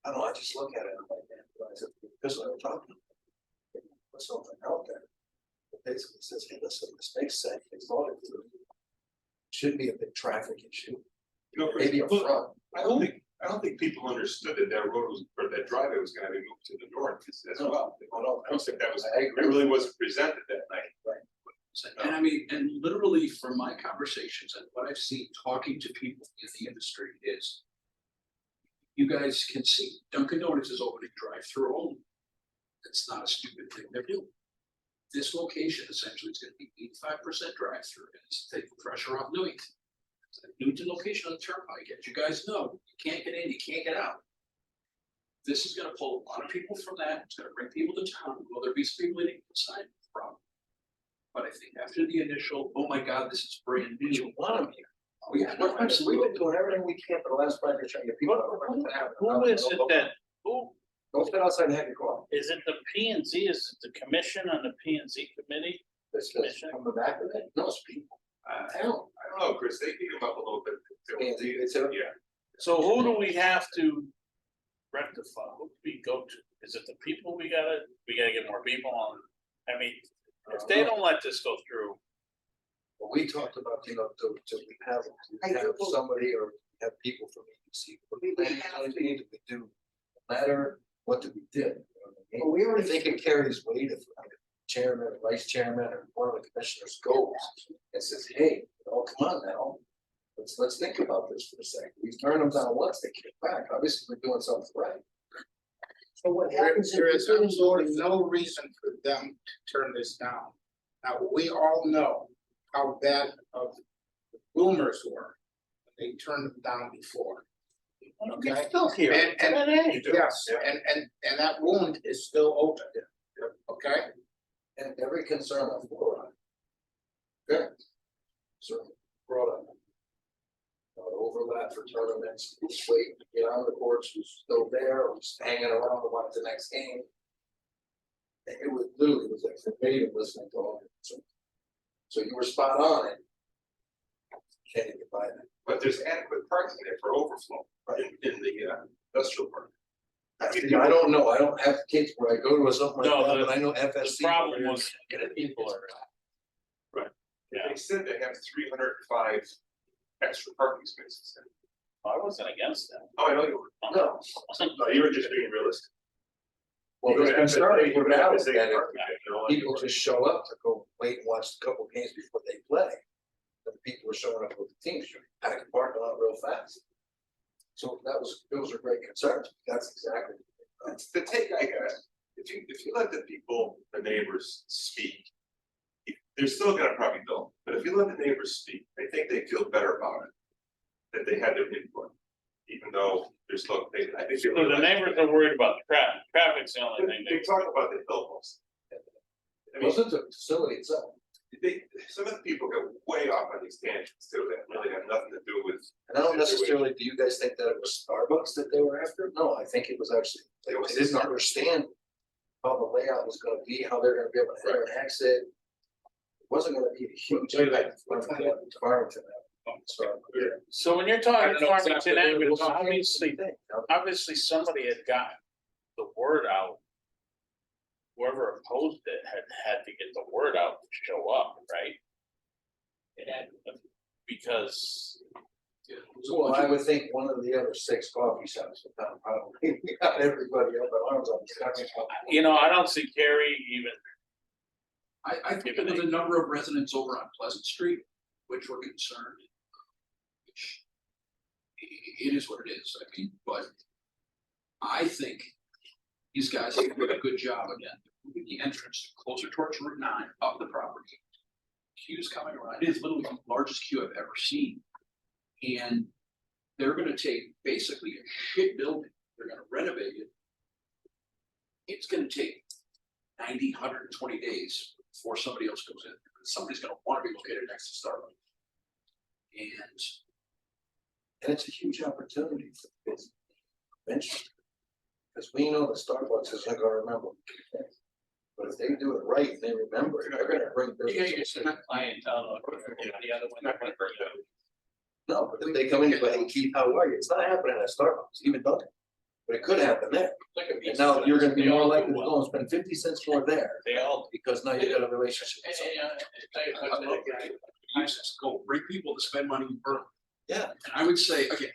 I don't know, I just look at it like that, I said, this is what I'm talking about. Put something out there. It basically says, hey, listen, this makes sense, it's not, it shouldn't be a big traffic issue, You know, Chris, maybe up front. I don't think people understood that that road was, or that driveway was gonna be moved to the north as well. I don't think that was, I it agree. really wasn't presented that night. And I mean, and literally from my conversations and what I've seen talking to people in the industry is. You guys can see Dunkin' Donuts is opening drive-through only. It's not a stupid thing they're doing. This location essentially is gonna be 85% drive-through and it's taking pressure off Newington. It's a Newington location on the turnpike, as you guys know, you can't get in, you can't get out. This is gonna pull a lot of people from that, it's gonna bring people to town, will there be some people that decide from? But I think after the initial, oh my God, this is brand new. You want them here. Oh, yeah, no, We've absolutely. been doing everything we can for the last 5 years, trying to get people. Who is it that, who, Don't sit outside and have your coffee. is it the P and Z, is it the commission on the P and Z committee? It's coming back with it, no, it's people. I don't know, Chris, they beat them up a little bit. It's a, Yeah, So who do we have to rectify? Who do we go to? Is it the people we gotta get more people on? I mean, if they don't let this go through, well, we talked about, you know, to have somebody or have people from EDC. What do we need, we do, no matter what we did. You know what I mean? Well, we I already, think it carries weight if like, chairman, or vice chairman, or one of the commissioners goes and says, hey, oh, come on now. Let's think about this for a second. We've turned them down once, they came back. Obviously, we're doing something right. so what There happens if there you is didn't absolutely no reason for them to turn this down. Now, we all know how bad of the boomers were. They turned them down before. Okay? still here. And yes, and that wound is still open. Okay? And every concern I've brought on. Good. Certainly brought up. Overlap for tournaments, who's waiting to get on the courts, who's still there, or who's hanging around to watch the next game. It was literally was like verbatim listening to all of it. So you were spot on it. Can't even buy that. but there's adequate parking there for overflow in the industrial park. I don't know, I don't have kids where I go to or something like No, that, but I know The FSC. problem was, people are, Yeah. They said they have 305 extra parking spaces. I wasn't against that. Oh, I know you were. No, No, you were just being realistic. well, there's been starting with that, FSA that parking, you know, like- people just show up to go wait and watch a couple games before they play. And the people are showing up with the teams, you pack the parking lot real fast. So those are great concerns, that's exactly. It's the take I got, if you let the people, the neighbors speak. They're still gonna probably build, but if you let the neighbors speak, I think they feel better about it. That they had their input, even though they're still, I think. So the neighbors are worried about the traffic, traffic's the only thing They talk about the hill most. I It mean, wasn't the facility itself, some of the people go way off on these tangents too, that really have nothing to do with. and I don't necessarily, do you guys think that it was Starbucks that they were after? No, I think it was actually, they didn't understand. How the layout was gonna be, how they're gonna be able to enter and exit. It wasn't gonna be a huge impact for Farmington. So, yeah. So when you're I talking don't know Farmington exactly Avenue, what it obviously somebody had gotten the word out. Whoever opposed it had to get the word out to show up, right? And because, Yeah, it was a Well, bunch I of- would think one of the other 6 coffee shops in town probably got everybody up in arms on this. you know, I don't see Kerry even, I think there was a number of residents over on Pleasant Street, which were concerned. Which it is what it is, I mean, but I think these guys have done a good job again, moving the entrance closer towards Route 9 up the property. Queues coming around, it is literally the largest queue I've ever seen. And they're gonna take basically a shit building, they're gonna renovate it. It's gonna take 90, 120 days before somebody else goes in, somebody's gonna wanna be located next to Starbucks. And And it's a huge opportunity for business. Eventually. Cause we know the Starbucks isn't gonna remember. But if they do it right, and they remember, it, they're gonna bring business. Clientele, or the other one. No, but if they come in and go, hey, Keith, how are you? It's not happening at Starbucks, even Dunkin'. But it could happen there. And now you're gonna be more likely to go and spend 50 cents more there, They all. because now you got a relationship with someone. Uses, go bring people to spend money in Berlin. Yeah. And I would say, again,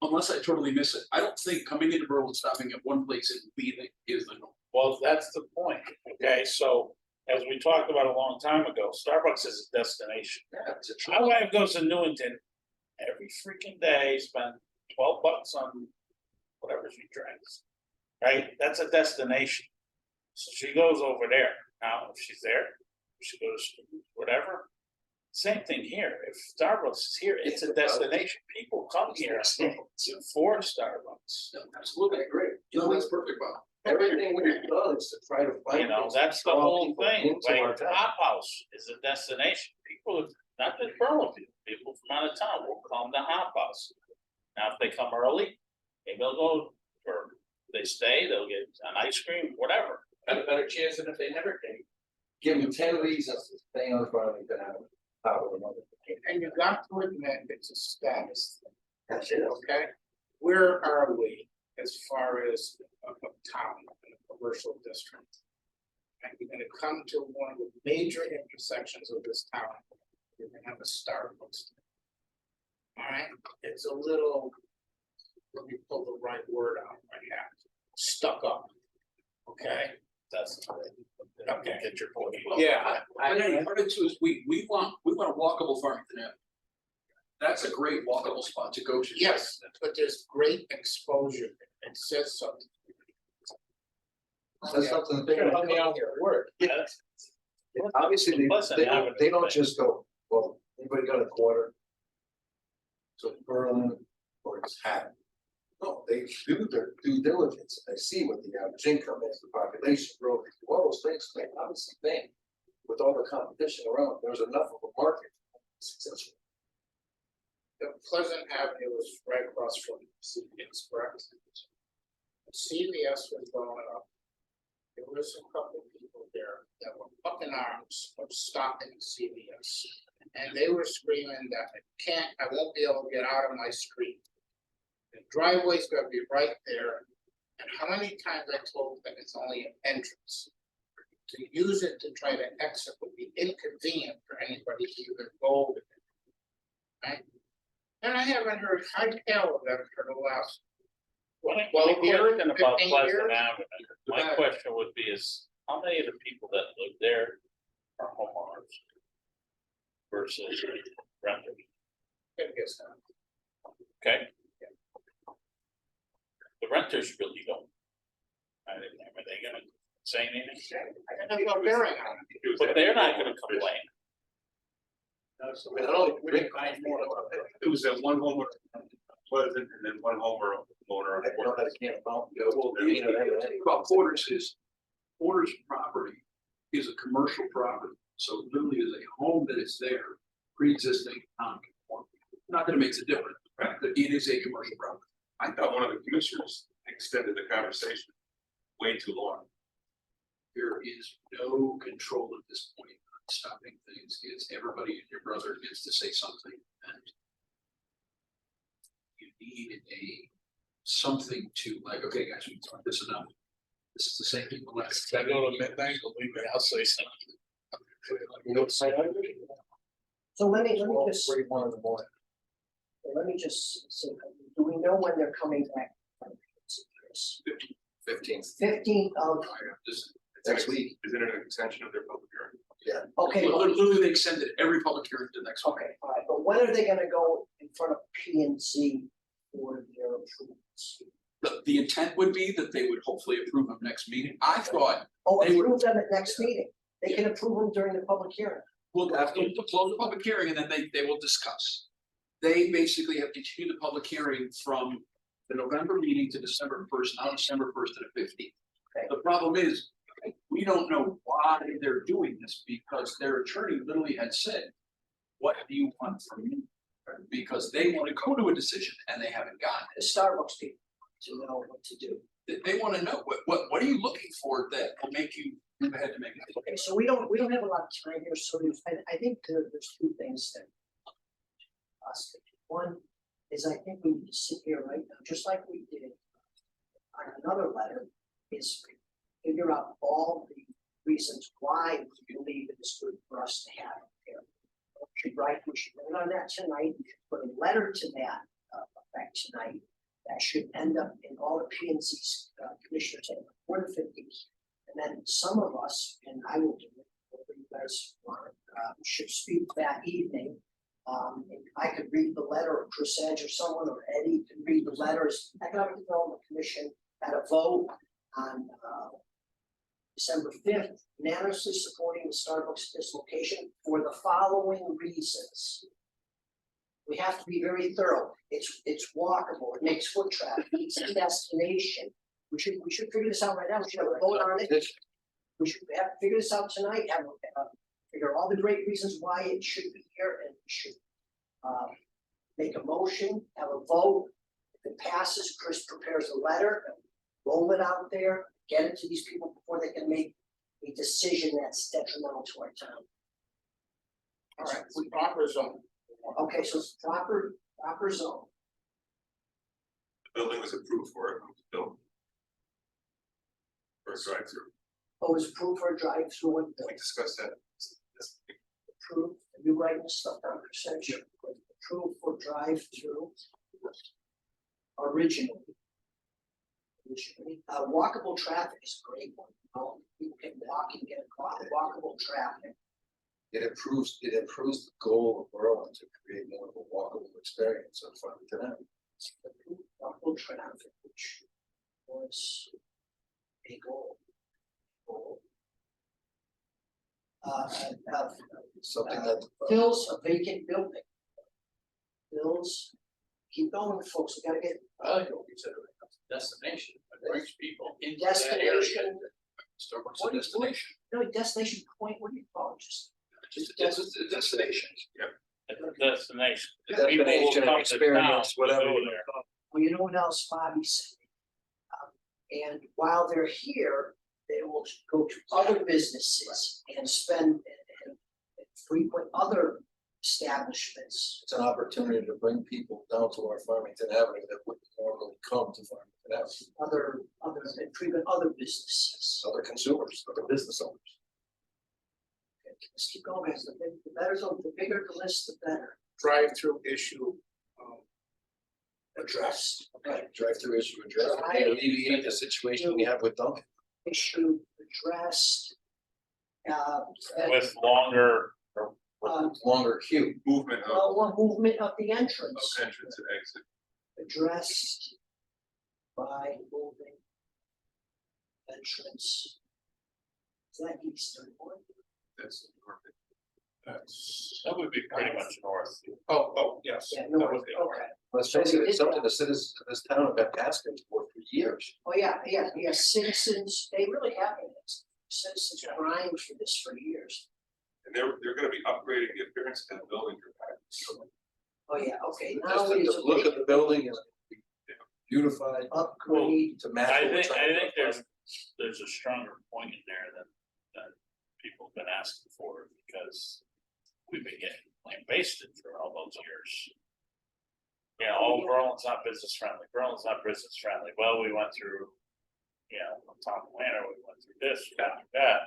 unless I totally miss it, I don't think coming into Berlin, stopping at one place and leaving is the norm. Well, that's the point, okay, so as we talked about a long time ago, Starbucks is a destination. Yeah, it's a My wife goes to Newington every freaking day, spend $12 on whatever she drinks. Right, that's a destination. So she goes over there, now if she's there, she goes to whatever. Same thing here, if Starbucks is here, it's a destination, people come here for Starbucks. No, absolutely, I agree. You know, that's perfect, Bob. Everything we've done is to try to find. You know, ways that's to the draw whole people thing, into our like town. Hop House is a destination, people, not just Berlin people from out of town will come to Hop House. Now, if they come early, maybe they'll go, or they stay, they'll get an ice cream, whatever. Have a better chance than if they never came. Give them 10 reasons to stay on the farm to have power of money. And you got to admit, it's a status thing, That's it. okay? Where are we as far as a town, in a commercial district? And you're gonna come to one of the major intersections of this town, you're gonna have a Starbucks. Alright, it's a little, let me pull the right word out right now, stuck up. Okay, That's, okay, get your point. yeah. But anyway, part of it too is we want a walkable Farmington Avenue. That's a great walkable spot to go to. Yes, but there's great exposure, it says something. That's something that they're Help me out here. Word. That's- Obviously, Listen, they don't just go, well, anybody got a quarter? So Berlin or it's Hatton. No, they do their due diligence, they see what the average income is, the population growth, all those things, they obviously think. With all the competition around, there's enough of a market successful. The Pleasant Avenue was right across from CVS, correct? CVS was going up. There was a couple of people there that were up in arms of stopping CVS. And they were screaming that I won't be able to get out of my street. The driveway's gonna be right there. And how many times I told them it's only an entrance. To use it to try to exit would be inconvenient for anybody to even go with it. Right? And I haven't heard high tail of them for the last. Well, Well, question about 15 Pleasant years? Avenue, my Right. question would be is, how many of the people that live there are homeowners? Versus renters, I guess not. okay? The renters really don't. Are they gonna say anything? I have no bearing on it. But they're not gonna complain. I mean, I don't think more about that. It was that one homeowner, Pleasant, and then one homeowner owner. I know that can't about. Yeah, well, the thing about Porter's is, Porter's property is a commercial property, so it literally is a home that is there, pre-existing, non-conforming. Not that it makes a difference, right, but it is a commercial property. I thought one of the commissioners extended the conversation way too long. There is no control at this point on stopping things, it's everybody and your brother gets to say something, and you need something to like, okay, guys, we talked this enough. This is the same thing. If I go to midnight, believe me, I'll say something. You know, it's like, So let me well, just, 3, 1 in the morning. say, do we know when they're coming back? 15th, 15th of, Just, next week. Isn't it an extension of their public hearing? okay, literally, they extended every public hearing to next week. okay, all right, but when are they gonna go in front of P and Z for their approvals? The intent would be that they would hopefully approve them next meeting. I thought, Oh, They would- approve them at next meeting, they can approve them during the public hearing. we'll have to close the public hearing and then they will discuss. They basically have continued the public hearing from the November meeting to December 1st, now December 1st to the 15th. Okay. The problem is, we don't know why they're doing this because their attorney literally had said, what do you want from me? Because they want to go to a decision and they haven't gotten The it. Starbucks people to know what to do. they wanna know, what are you looking for that will make you move ahead to make it? Okay, so we don't have a lot of time here, so I think there's two things that. One is I think we need to sit here right now, just like we did on another letter, is figure out all the reasons why we believe it is good for us to have it here. We should vote on that tonight, we should put a letter to that effect tonight. That should end up in all the P and Z's commissioners and Board of 50s. And then some of us, and I will do it, whatever you guys want, should speak that evening. And I could read the letter, or Chris Edge or someone, or Eddie can read the letters. Economic Development Commission had a vote on December 5th, unanimously supporting the Starbucks dislocation for the following reasons. We have to be very thorough. It's walkable, it makes foot traffic, it's a destination. We should figure this out right now. We should have a vote on it. We should have to figure this out tonight, figure all the great reasons why it should be here, and we should make a motion, have a vote. If it passes, Chris prepares a letter, roll it out there, get it to these people before they can make a decision that's detrimental to our town. All right, we proper zone. Okay, so it's proper zone. The building was approved for it, built. For a drive-through, Oh, it's approved for a drive-through, what we discussed that. approved, you writing stuff down, percentage, approved for drive-through. Originally. Walkable traffic is a great one, people can walk and get across, walkable traffic. It improves the goal of Berlin to create more of a walkable experience on Farmington Avenue. Walkable traffic, which was a goal. Something that. Fills a vacant building. Fills, keep going, folks, we gotta get I don't consider it a destination, it brings people into that area. destination, Starbucks What a is- destination, no, destination point, what do you call it, just. it's a destination, yeah. It's a destination. Destination, People will come to experience, town to whatever. go there. Well, you know what else Bobby said? And while they're here, they will go to other businesses and spend and frequent other establishments. It's an opportunity to bring people down to our Farmington Avenue that wouldn't normally come to Farmington Avenue. And frequent other businesses. Other consumers, other business owners. Okay, let's keep going, guys. The better, the bigger the list, the better. Drive-through issue. Addressed, okay, Drive-through issue addressed, Right. alleviate the situation we have with Dunkin'. issue addressed. With longer, Longer queue. Movement of Movement of the entrance. entrance and exit. Addressed by moving entrance. Is that Eastern one? That's perfect. that would be pretty much north. Oh, yes. Yeah, that no, would be- okay. Let's face it, it's something the citizens of this town have been asking for years. Oh, yeah, citizens, they really have been, citizens grind for this for years. And they're gonna be upgrading the appearance of the building. Oh, yeah, okay, now Just it's the look of the building is beautified upgrade, to match. I what we're think trying to do. there's a stronger point in there that people have been asking for, because we've been getting basted for all those years. Yeah, Berlin's not business friendly, Berlin's not business friendly, well, we went through, on top of Atlanta, we went through this, we got through that.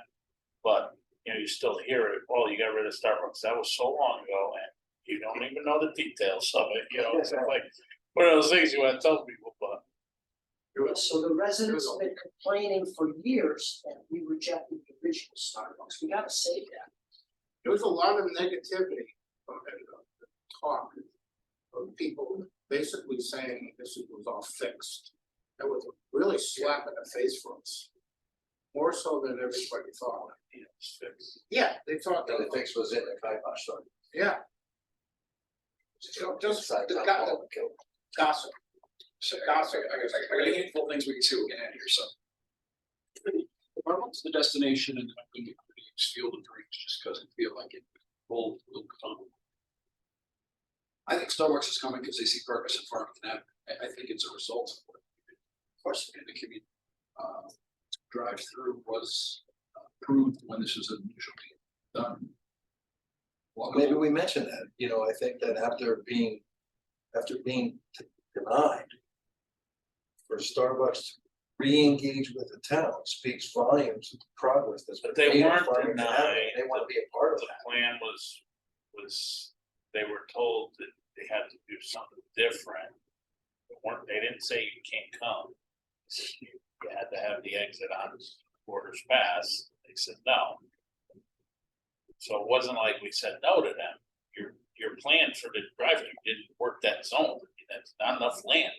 But, you still hear it, well, you got rid of Starbucks, that was so long ago, and you don't even know the details of it, it's like, one of those things you wanna tell people, but. so the residents have been complaining for years that we rejected the original Starbucks, we gotta say that. There was a lot of negativity talk of people basically saying this was all fixed. That was a really slap in the face for us. More so than everybody thought. It's fixed. Yeah, they thought The that, fix was in the kibosh, so. yeah. Just the gossip. Gossip. I got a handful of things we can see what we can add here, so. What's the destination, and I'm gonna use Field of Dreams just because I feel like it will come. I think Starbucks is coming because they see purpose in Farmington Avenue. I think it's a result of what we did course, the community, drive-through was approved when this was initially done. Maybe we mentioned that, you know, I think that after being denied. For Starbucks to re-engage with the town speaks volumes of the progress that's been But they made in weren't Farmington Avenue. denied. They want to be a part of The that. plan was, they were told that they had to do something different. They didn't say you can't come. You had to have the exit on Borders Pass. They said no. So it wasn't like we said no to them. Your plan for the drive-through didn't work that zone. That's not enough land.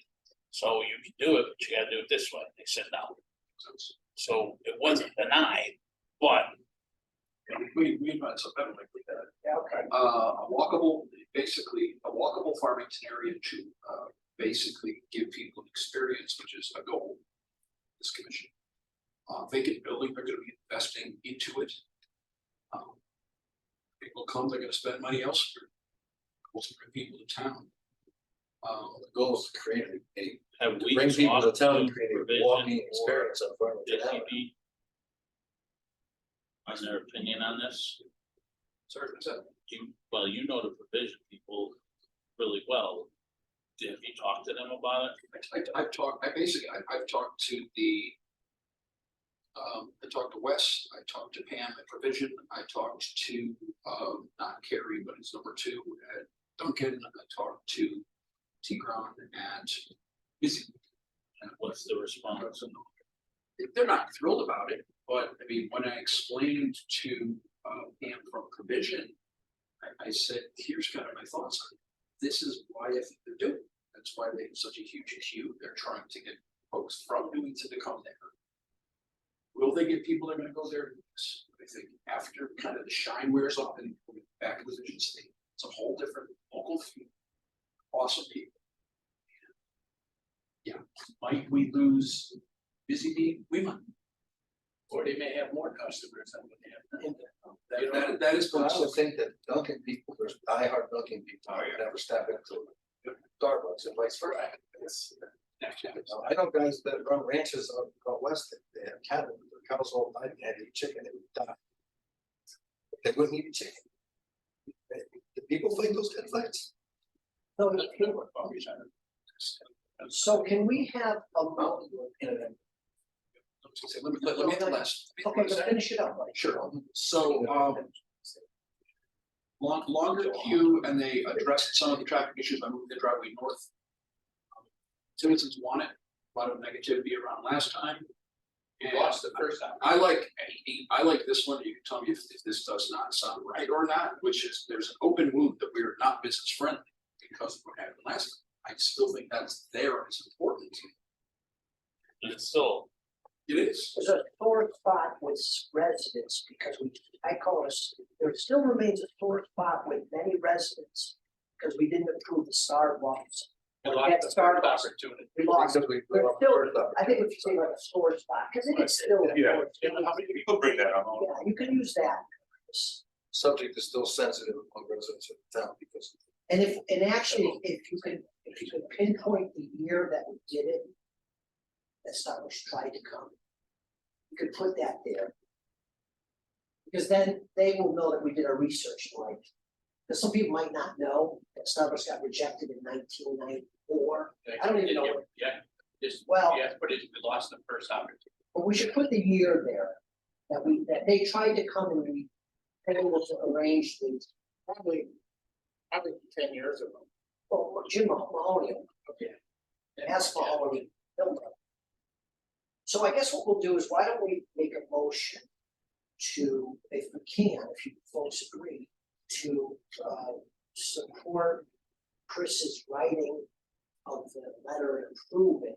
So you can do it, but you gotta do it this way. They said no. So it wasn't denied, but We invited some better like that. Yeah, okay. A walkable, basically, a walkable Farmington area to, basically give people an experience, which is a goal. of This commission. Vacant building, they're gonna be investing into it. People come, they're gonna spend money elsewhere. We'll bring people to town. The goal is to create a, have we bring people to talked town and to create a Provision walking or experience on Farmington Avenue. JCB on their opinion on this? Sorry, what's that? Well, you know the Provision people really well. Have you talked to them about it? I've talked to the. I talked to Wes, I talked to Pam at Provision, I talked to, not Carrie, but it's number 2 at Duncan, I talked to Tigran and Busy. And what's the response? They're not thrilled about it, but I mean, when I explained to, Pam from Provision, I said, here's kind of my thoughts on it. This is why I think they're doing it. That's why they have such a huge queue. They're trying to get folks from Newington to come there. Will they get people that are gonna go there? Yes. I think after kind of the shine wears off and we're back in Vision State, it's a whole different local feel. Awesome people. Yeah, might we lose Busy Bee? We might. Or they may have more customers than what they have. That is But I possible. would think that Dunkin' people, there's diehard Dunkin' people, would never step into Starbucks and vice versa. I know guys that run ranches out west, they have cattle, their cows all night, and eat chicken, they would die. They wouldn't eat chicken. The people fight those conflicts. So can we have a moment? Let me get the last. Okay, let's finish it up, buddy. Sure, so, longer queue, and they addressed some of the traffic issues by moving the driveway north. Citizens want it, a lot of negativity around last time. And Lost the first time. I like this one, you can tell me if this does not sound right or not, which is, there's an open wound that we're not business friendly because of what happened last time. I still think that's there and it's important. And it's still, It is. There's a sore spot with residents because I call us, there still remains a sore spot with many residents. Because we didn't approve the Starbucks. We lost the first opportunity. We lost, Because we but blew up the still, first opportunity. I think we should say like a sore spot, because it is still. Yeah. How many people bring that up? Yeah, you can use that. Subject is still sensitive among residents of the town because. And actually, if you could pinpoint the year that we did it. That Starbucks tried to come. You could put that there. Because then they will know that we did our research, like, because some people might not know that Starbucks got rejected in 1994. I don't even know. Yeah, just, Well, yeah, but we lost the first opportunity. but we should put the year there, that they tried to come and we were able to arrange these. Probably 10 years ago. Oh, Jim Mahoney, Okay. ask Mahoney, he'll know. So I guess what we'll do is, why don't we make a motion to, if we can, if you folks agree, to support Chris's writing of the letter improving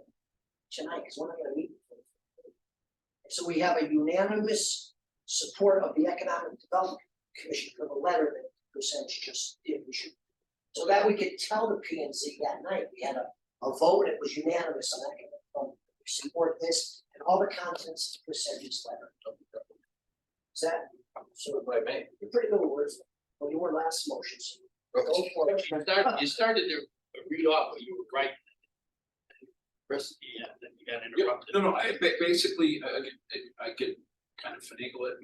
tonight, because we're not gonna meet. So we have a unanimous support of the Economic Development Commission for the letter that Chris just did. We should, so that we could tell the P and Z that night, we had a vote, it was unanimous on that. Support this and all the contents of Chris letter. Is that, So by me. you're pretty good with words, well, you were last motion, so go for it. You started to read off what you were writing. Chris? Yeah, then you got Yeah, interrupted. no, basically, I could kind of finagle it.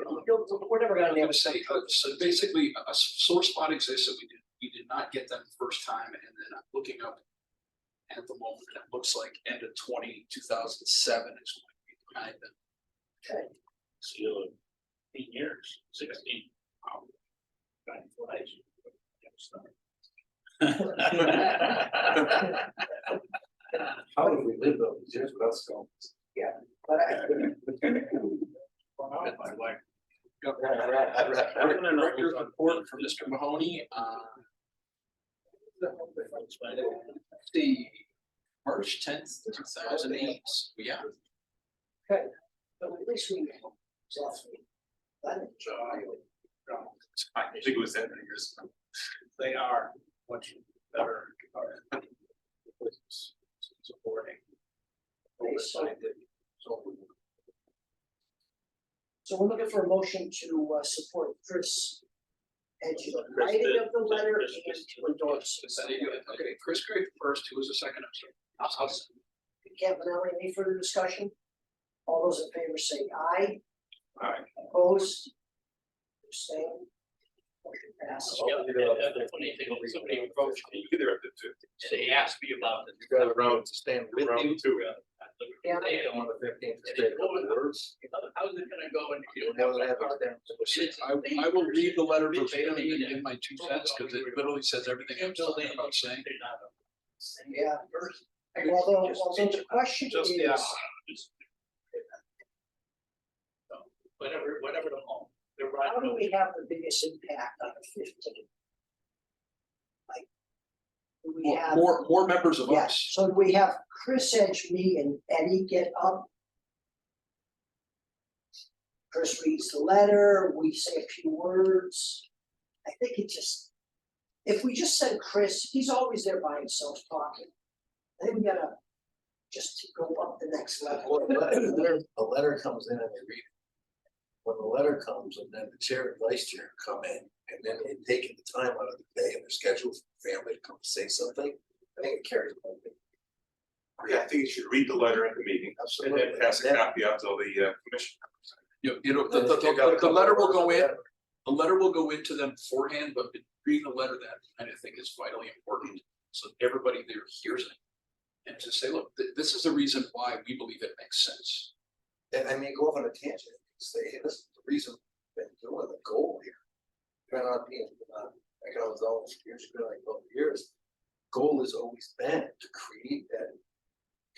We're never gonna I'm name gonna say, so basically, a sore spot exists that we did not get them the first time, and then I'm looking up. At the moment, it looks like end of 2007 is when we kind of. So, 18 years, 16. Wow. Time flies. How have we lived all these years without stones? but My wife. I wanna know Record who's on report from Mr. Mahoney, the March 10th, 2008, yeah. but at least we know. Exactly. I think it was 7 years ago. They are much better. Supporting. So we're looking for a motion to support Chris Edge, the writing of the letter and to endorse. Okay, Chris Craig first, who was the second? I'm sorry. Kevin, any further discussion? All those in favor say aye. Aye. Opposed? Abstain? Motion passes. Yeah, the funny thing is somebody approached me, You either have to do. they asked me about it. You got around to stand with Round you. two. Yeah. On the 15th, to say the words. How's it gonna go and you More than have to stand. I will read the letter verbatim and give my 2 cents, because it literally says everything I'm talking about saying. Yeah. Although the question Just, is, yeah. Just- So, whatever the home. They're right. how do we have the biggest impact on the 15th? Like, do we have? More members of Yes, us. so do we have Chris Edge, me and Eddie get up? Chris reads the letter, we say a few words. I think it just, if we just said Chris, he's always there by himself talking. I think we gotta just go up the next level. A letter comes in and they read it. When the letter comes and then the chair and vice chair come in and then they take the time out of the day and their schedule for family to come say something, I think it carries. a little bit. Yeah, I think you should read the letter at the meeting and then pass a copy out to the commission. The letter will go in, the letter will go into them beforehand, but reading the letter, that I think is vitally important, so everybody there hears it. And to say, look, this is the reason why we believe it makes sense. And I mean, go off on a tangent, say, hey, this is the reason we've been doing the goal here. Trying not being, economic development, years, been like 12 years. Goal has always been to create that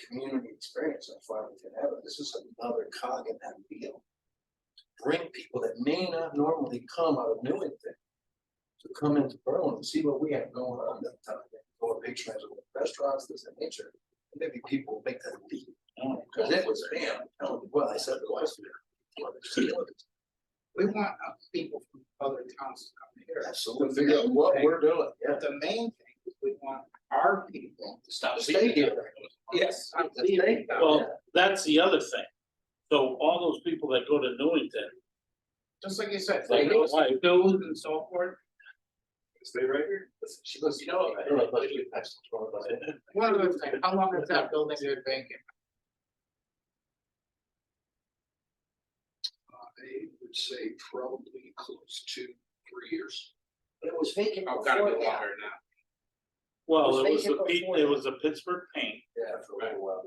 community experience on Farmington Avenue. This is another cog in that wheel. Bring people that may not normally come out of Newington to come into Berlin and see what we have going on that time. Go to patronize restaurants, this and nature. And maybe people will make that leap. Because it was, man, well, I said the last year. We want people from other towns to come here. Absolutely, figure out what we're doing, yeah. But the main thing is we want our people To stop. Stay here. Yes. Well, that's the other thing. So all those people that go to Newington, Just like you said, Like, they go why? to schools and so forth. Stay right here. She goes, you know, One other thing, how long has that building been vacant? I would say probably close to 3 years. But it was vacant Oh, gotta before be that. longer than that. well, It it was was vacant before it that. was a Pittsburgh Paint. yeah, for a little while.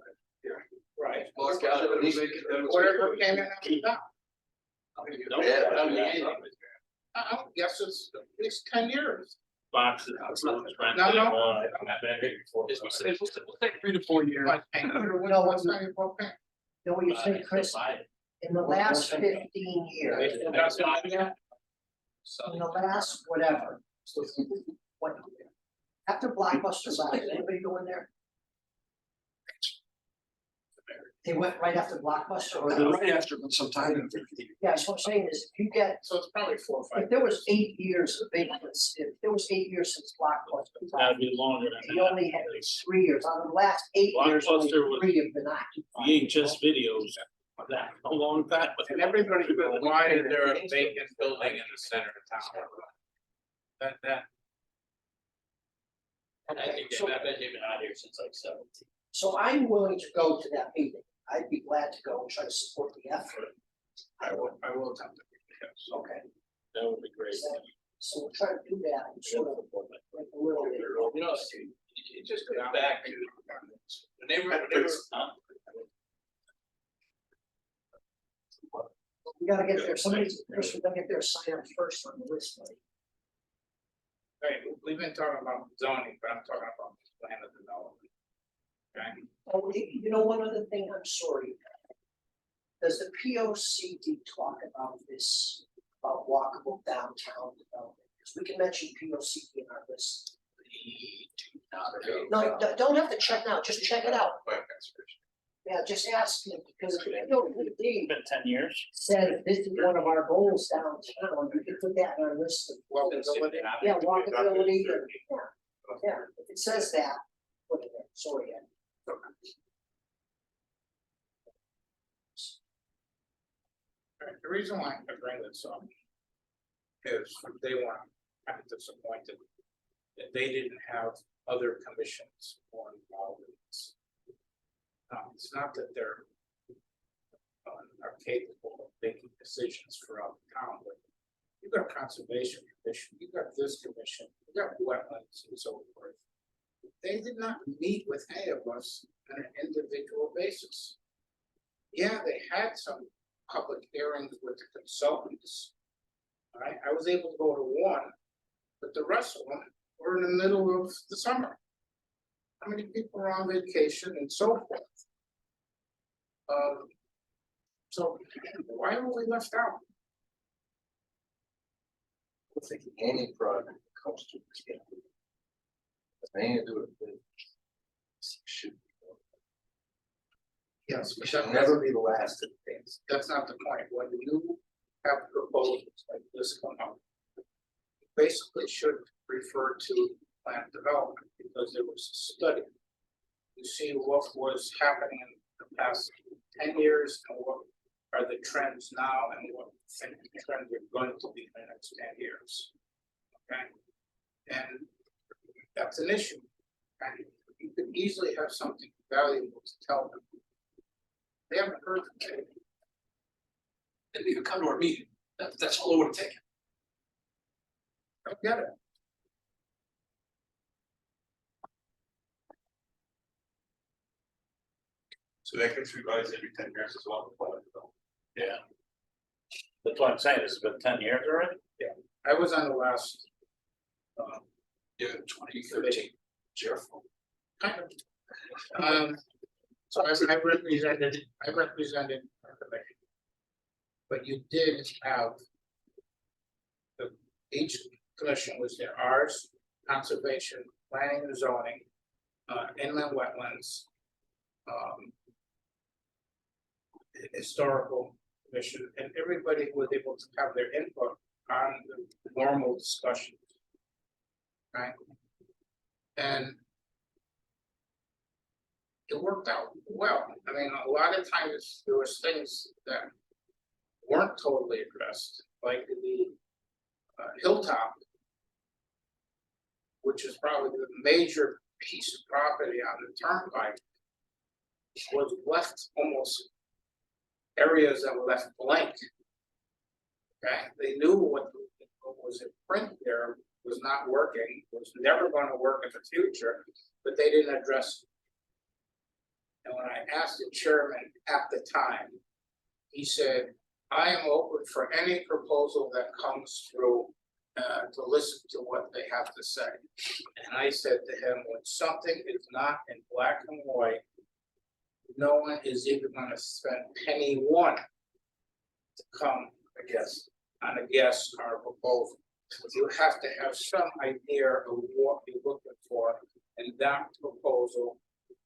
Right. Well, it's got to be vacant, that was- Whatever came in after that. No, Yeah, that was yeah. I guess it's at least 10 years. Boxes. No, no. We'll take 3 to 4 years. But paint, No, what's not your fault paint? You know what you think, Chris? In the last 15 years, in the last whatever. What? After Blockbuster left, did anybody go in there? They went right after Blockbuster or? Right after, some time. Yeah, so what I'm saying is, if you get, So it's probably 4 or 5. if there was 8 years of vacancy, if there was 8 years since Blockbuster. That'd be longer than He only had 3 years, out of the last 8 years, only Blockbuster was- 3 have been occupied. VHS videos. That a long time. And everybody, but why is there a vacant building in the center of town? That. I think So- I bet they've been out here since like 17. So I'm willing to go to that meeting. I'd be glad to go and try to support the effort. I will attempt to, yes. Okay, That would be great. so we'll try to do that and sort of like a little bit. You know, it just goes back to the neighborhood, Huh? We gotta get there, somebody, first we gotta get there, sign up first on the list, buddy. Right, we've been talking about zoning, but I'm talking about plan of development. Okay, Oh, you know, one other thing, I'm sorry. Does the P O C D talk about this, about walkable downtown development? Because we can mention P O C D in our list. No, don't have to check now, just check it out. Yeah, just ask him, because if you don't, It's he been 10 years. said this is one of our goals downtown, we can put that in our list of. walkability. Yeah, walkability, and, yeah, if it says that, put it there, sorry, Ed. Alright, the reason why I bring this up is from day one, I'm disappointed that they didn't have other commissions more involved in this. It's not that they're are capable of making decisions throughout the town, but you've got a conservation commission, you've got this commission, you've got wetlands and so forth. They did not meet with any of us on an individual basis. Yeah, they had some public hearings with the consultants. Alright, I was able to go to one, but the rest of them were in the middle of the summer. How many people are on vacation and so forth? So why were we left out? I think any project that comes to this game. Anything to do with it. Should be. Yes, We but should never be the last to things. that's not the point. When you have proposals like this come up, you basically should refer to plan development because there was a study. You see what was happening in the past 10 years and what are the trends now and what the trends are going to be in the next 10 years. Okay, and that's an issue. And you could easily have something valuable to tell them. They haven't heard from me. they didn't even come to our meeting, that's all it would have taken. I get it. So that gets revised every 10 years as well. Yeah. That's what I'm saying, it's been 10 years already? I was on the last, Yeah, 2013, careful. Kind of. So I represented our committee. But you did have. Each commission was there, ours, conservation, planning and zoning, inland wetlands. Historical commission, and everybody was able to have their input on the normal discussions. Right? And it worked out well. I mean, a lot of times there was things that weren't totally addressed, like the hilltop, which is probably the major piece of property on the turnpike, was left almost areas that were left blank. Okay, they knew what was in print there was not working, was never going to work in the future, but they didn't address it. And when I asked the chairman at the time, he said, I am open for any proposal that comes through to listen to what they have to say. And I said to him, when something is not in black and white, no one is even gonna spend penny one to come, I guess, on a guess or a proposal. You have to have some idea of what you're looking for, and that proposal,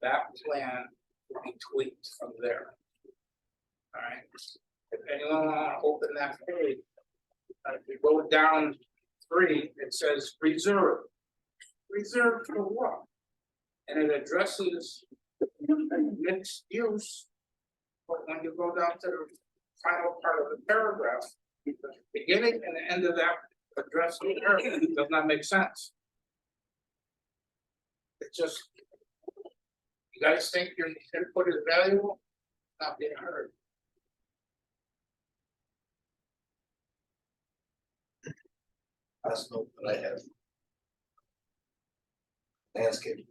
that plan will be tweaked from there. All right, if anyone wanna open that page, if you go down 3, it says reserve. Reserve for what? And it addresses mixed use. But when you go down to the final part of the paragraph, the beginning and the end of that address does not make sense. It just, You guys think your input is valuable? Not being heard. Last note that I have. Landscape.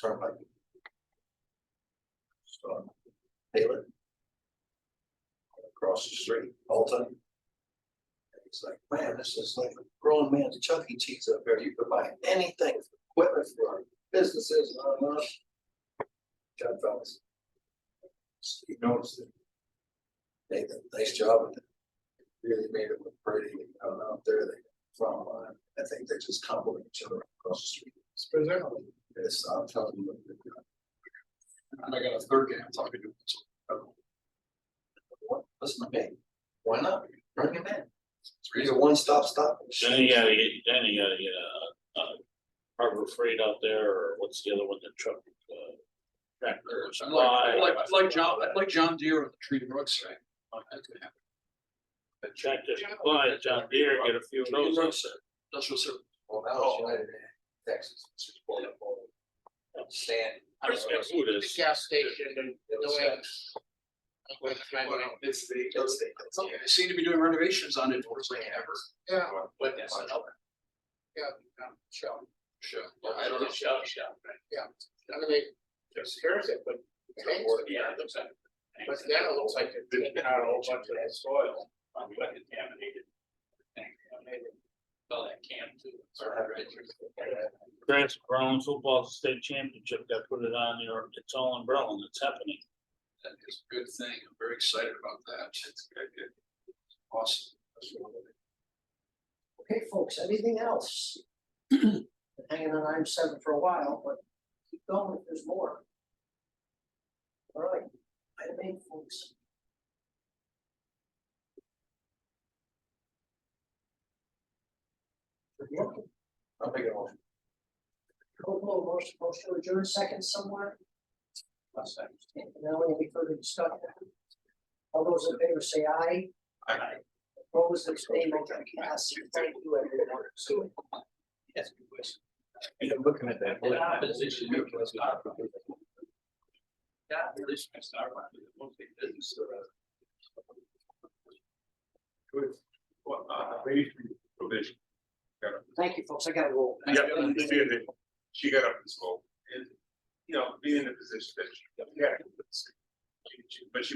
Turnpike. So, Taylor. Across the street, Alton. It's like, man, this is like a grown man's Chuck E. Cheese up there. You could buy anything, equipment for businesses, God fellas. Steve noticed it. They did a nice job with it. Really made it look pretty out there. They from, I think they just compliment each other across the street. It's presentable. It's, I'm telling you. And I got a third guy I'm talking to. What, listen to me, why not, bring him in, it's a one-stop stop. Then you gotta get Harbor Freight out there, or what's the other one, the truck, tractor supply. I'd like John Deere on the Tree Brooks side. That could happen. Tractor supply, John Deere, get a few of those. Industrial service. Well, now it's United in Texas. It's just pulling up all the stand. I just got food The is. gas station and doing. It's the. They seem to be doing renovations on it towards like ever. Yeah, But that's another. yeah, show. Sure. I don't know. Yeah, I mean, they just scares it, but. Yeah, it looks like. But then it looks like they're taking out a whole bunch of that soil. Contaminated. All that can too. Right. Grass Brown football state championship, that put it on your, it's all umbrella and it's happening. That is a good thing. I'm very excited about that. It's good. Awesome. Okay, folks, anything else? Been hanging on item 7 for a while, but keep going if there's more. All right, item 8, folks. I'll make it all. Motion to adjourn, second somewhere. And now any further discussion? All those in favor say aye. Aye. Opposed, abstained, motion passes. Thank you, everyone. So, Yes, good question. And I'm looking at that. Yeah, at least I start with mostly business. Good. Lady from probation. thank you, folks. I gotta go. Yeah, she got up and spoke, and, you know, being in the position that she, yeah, but she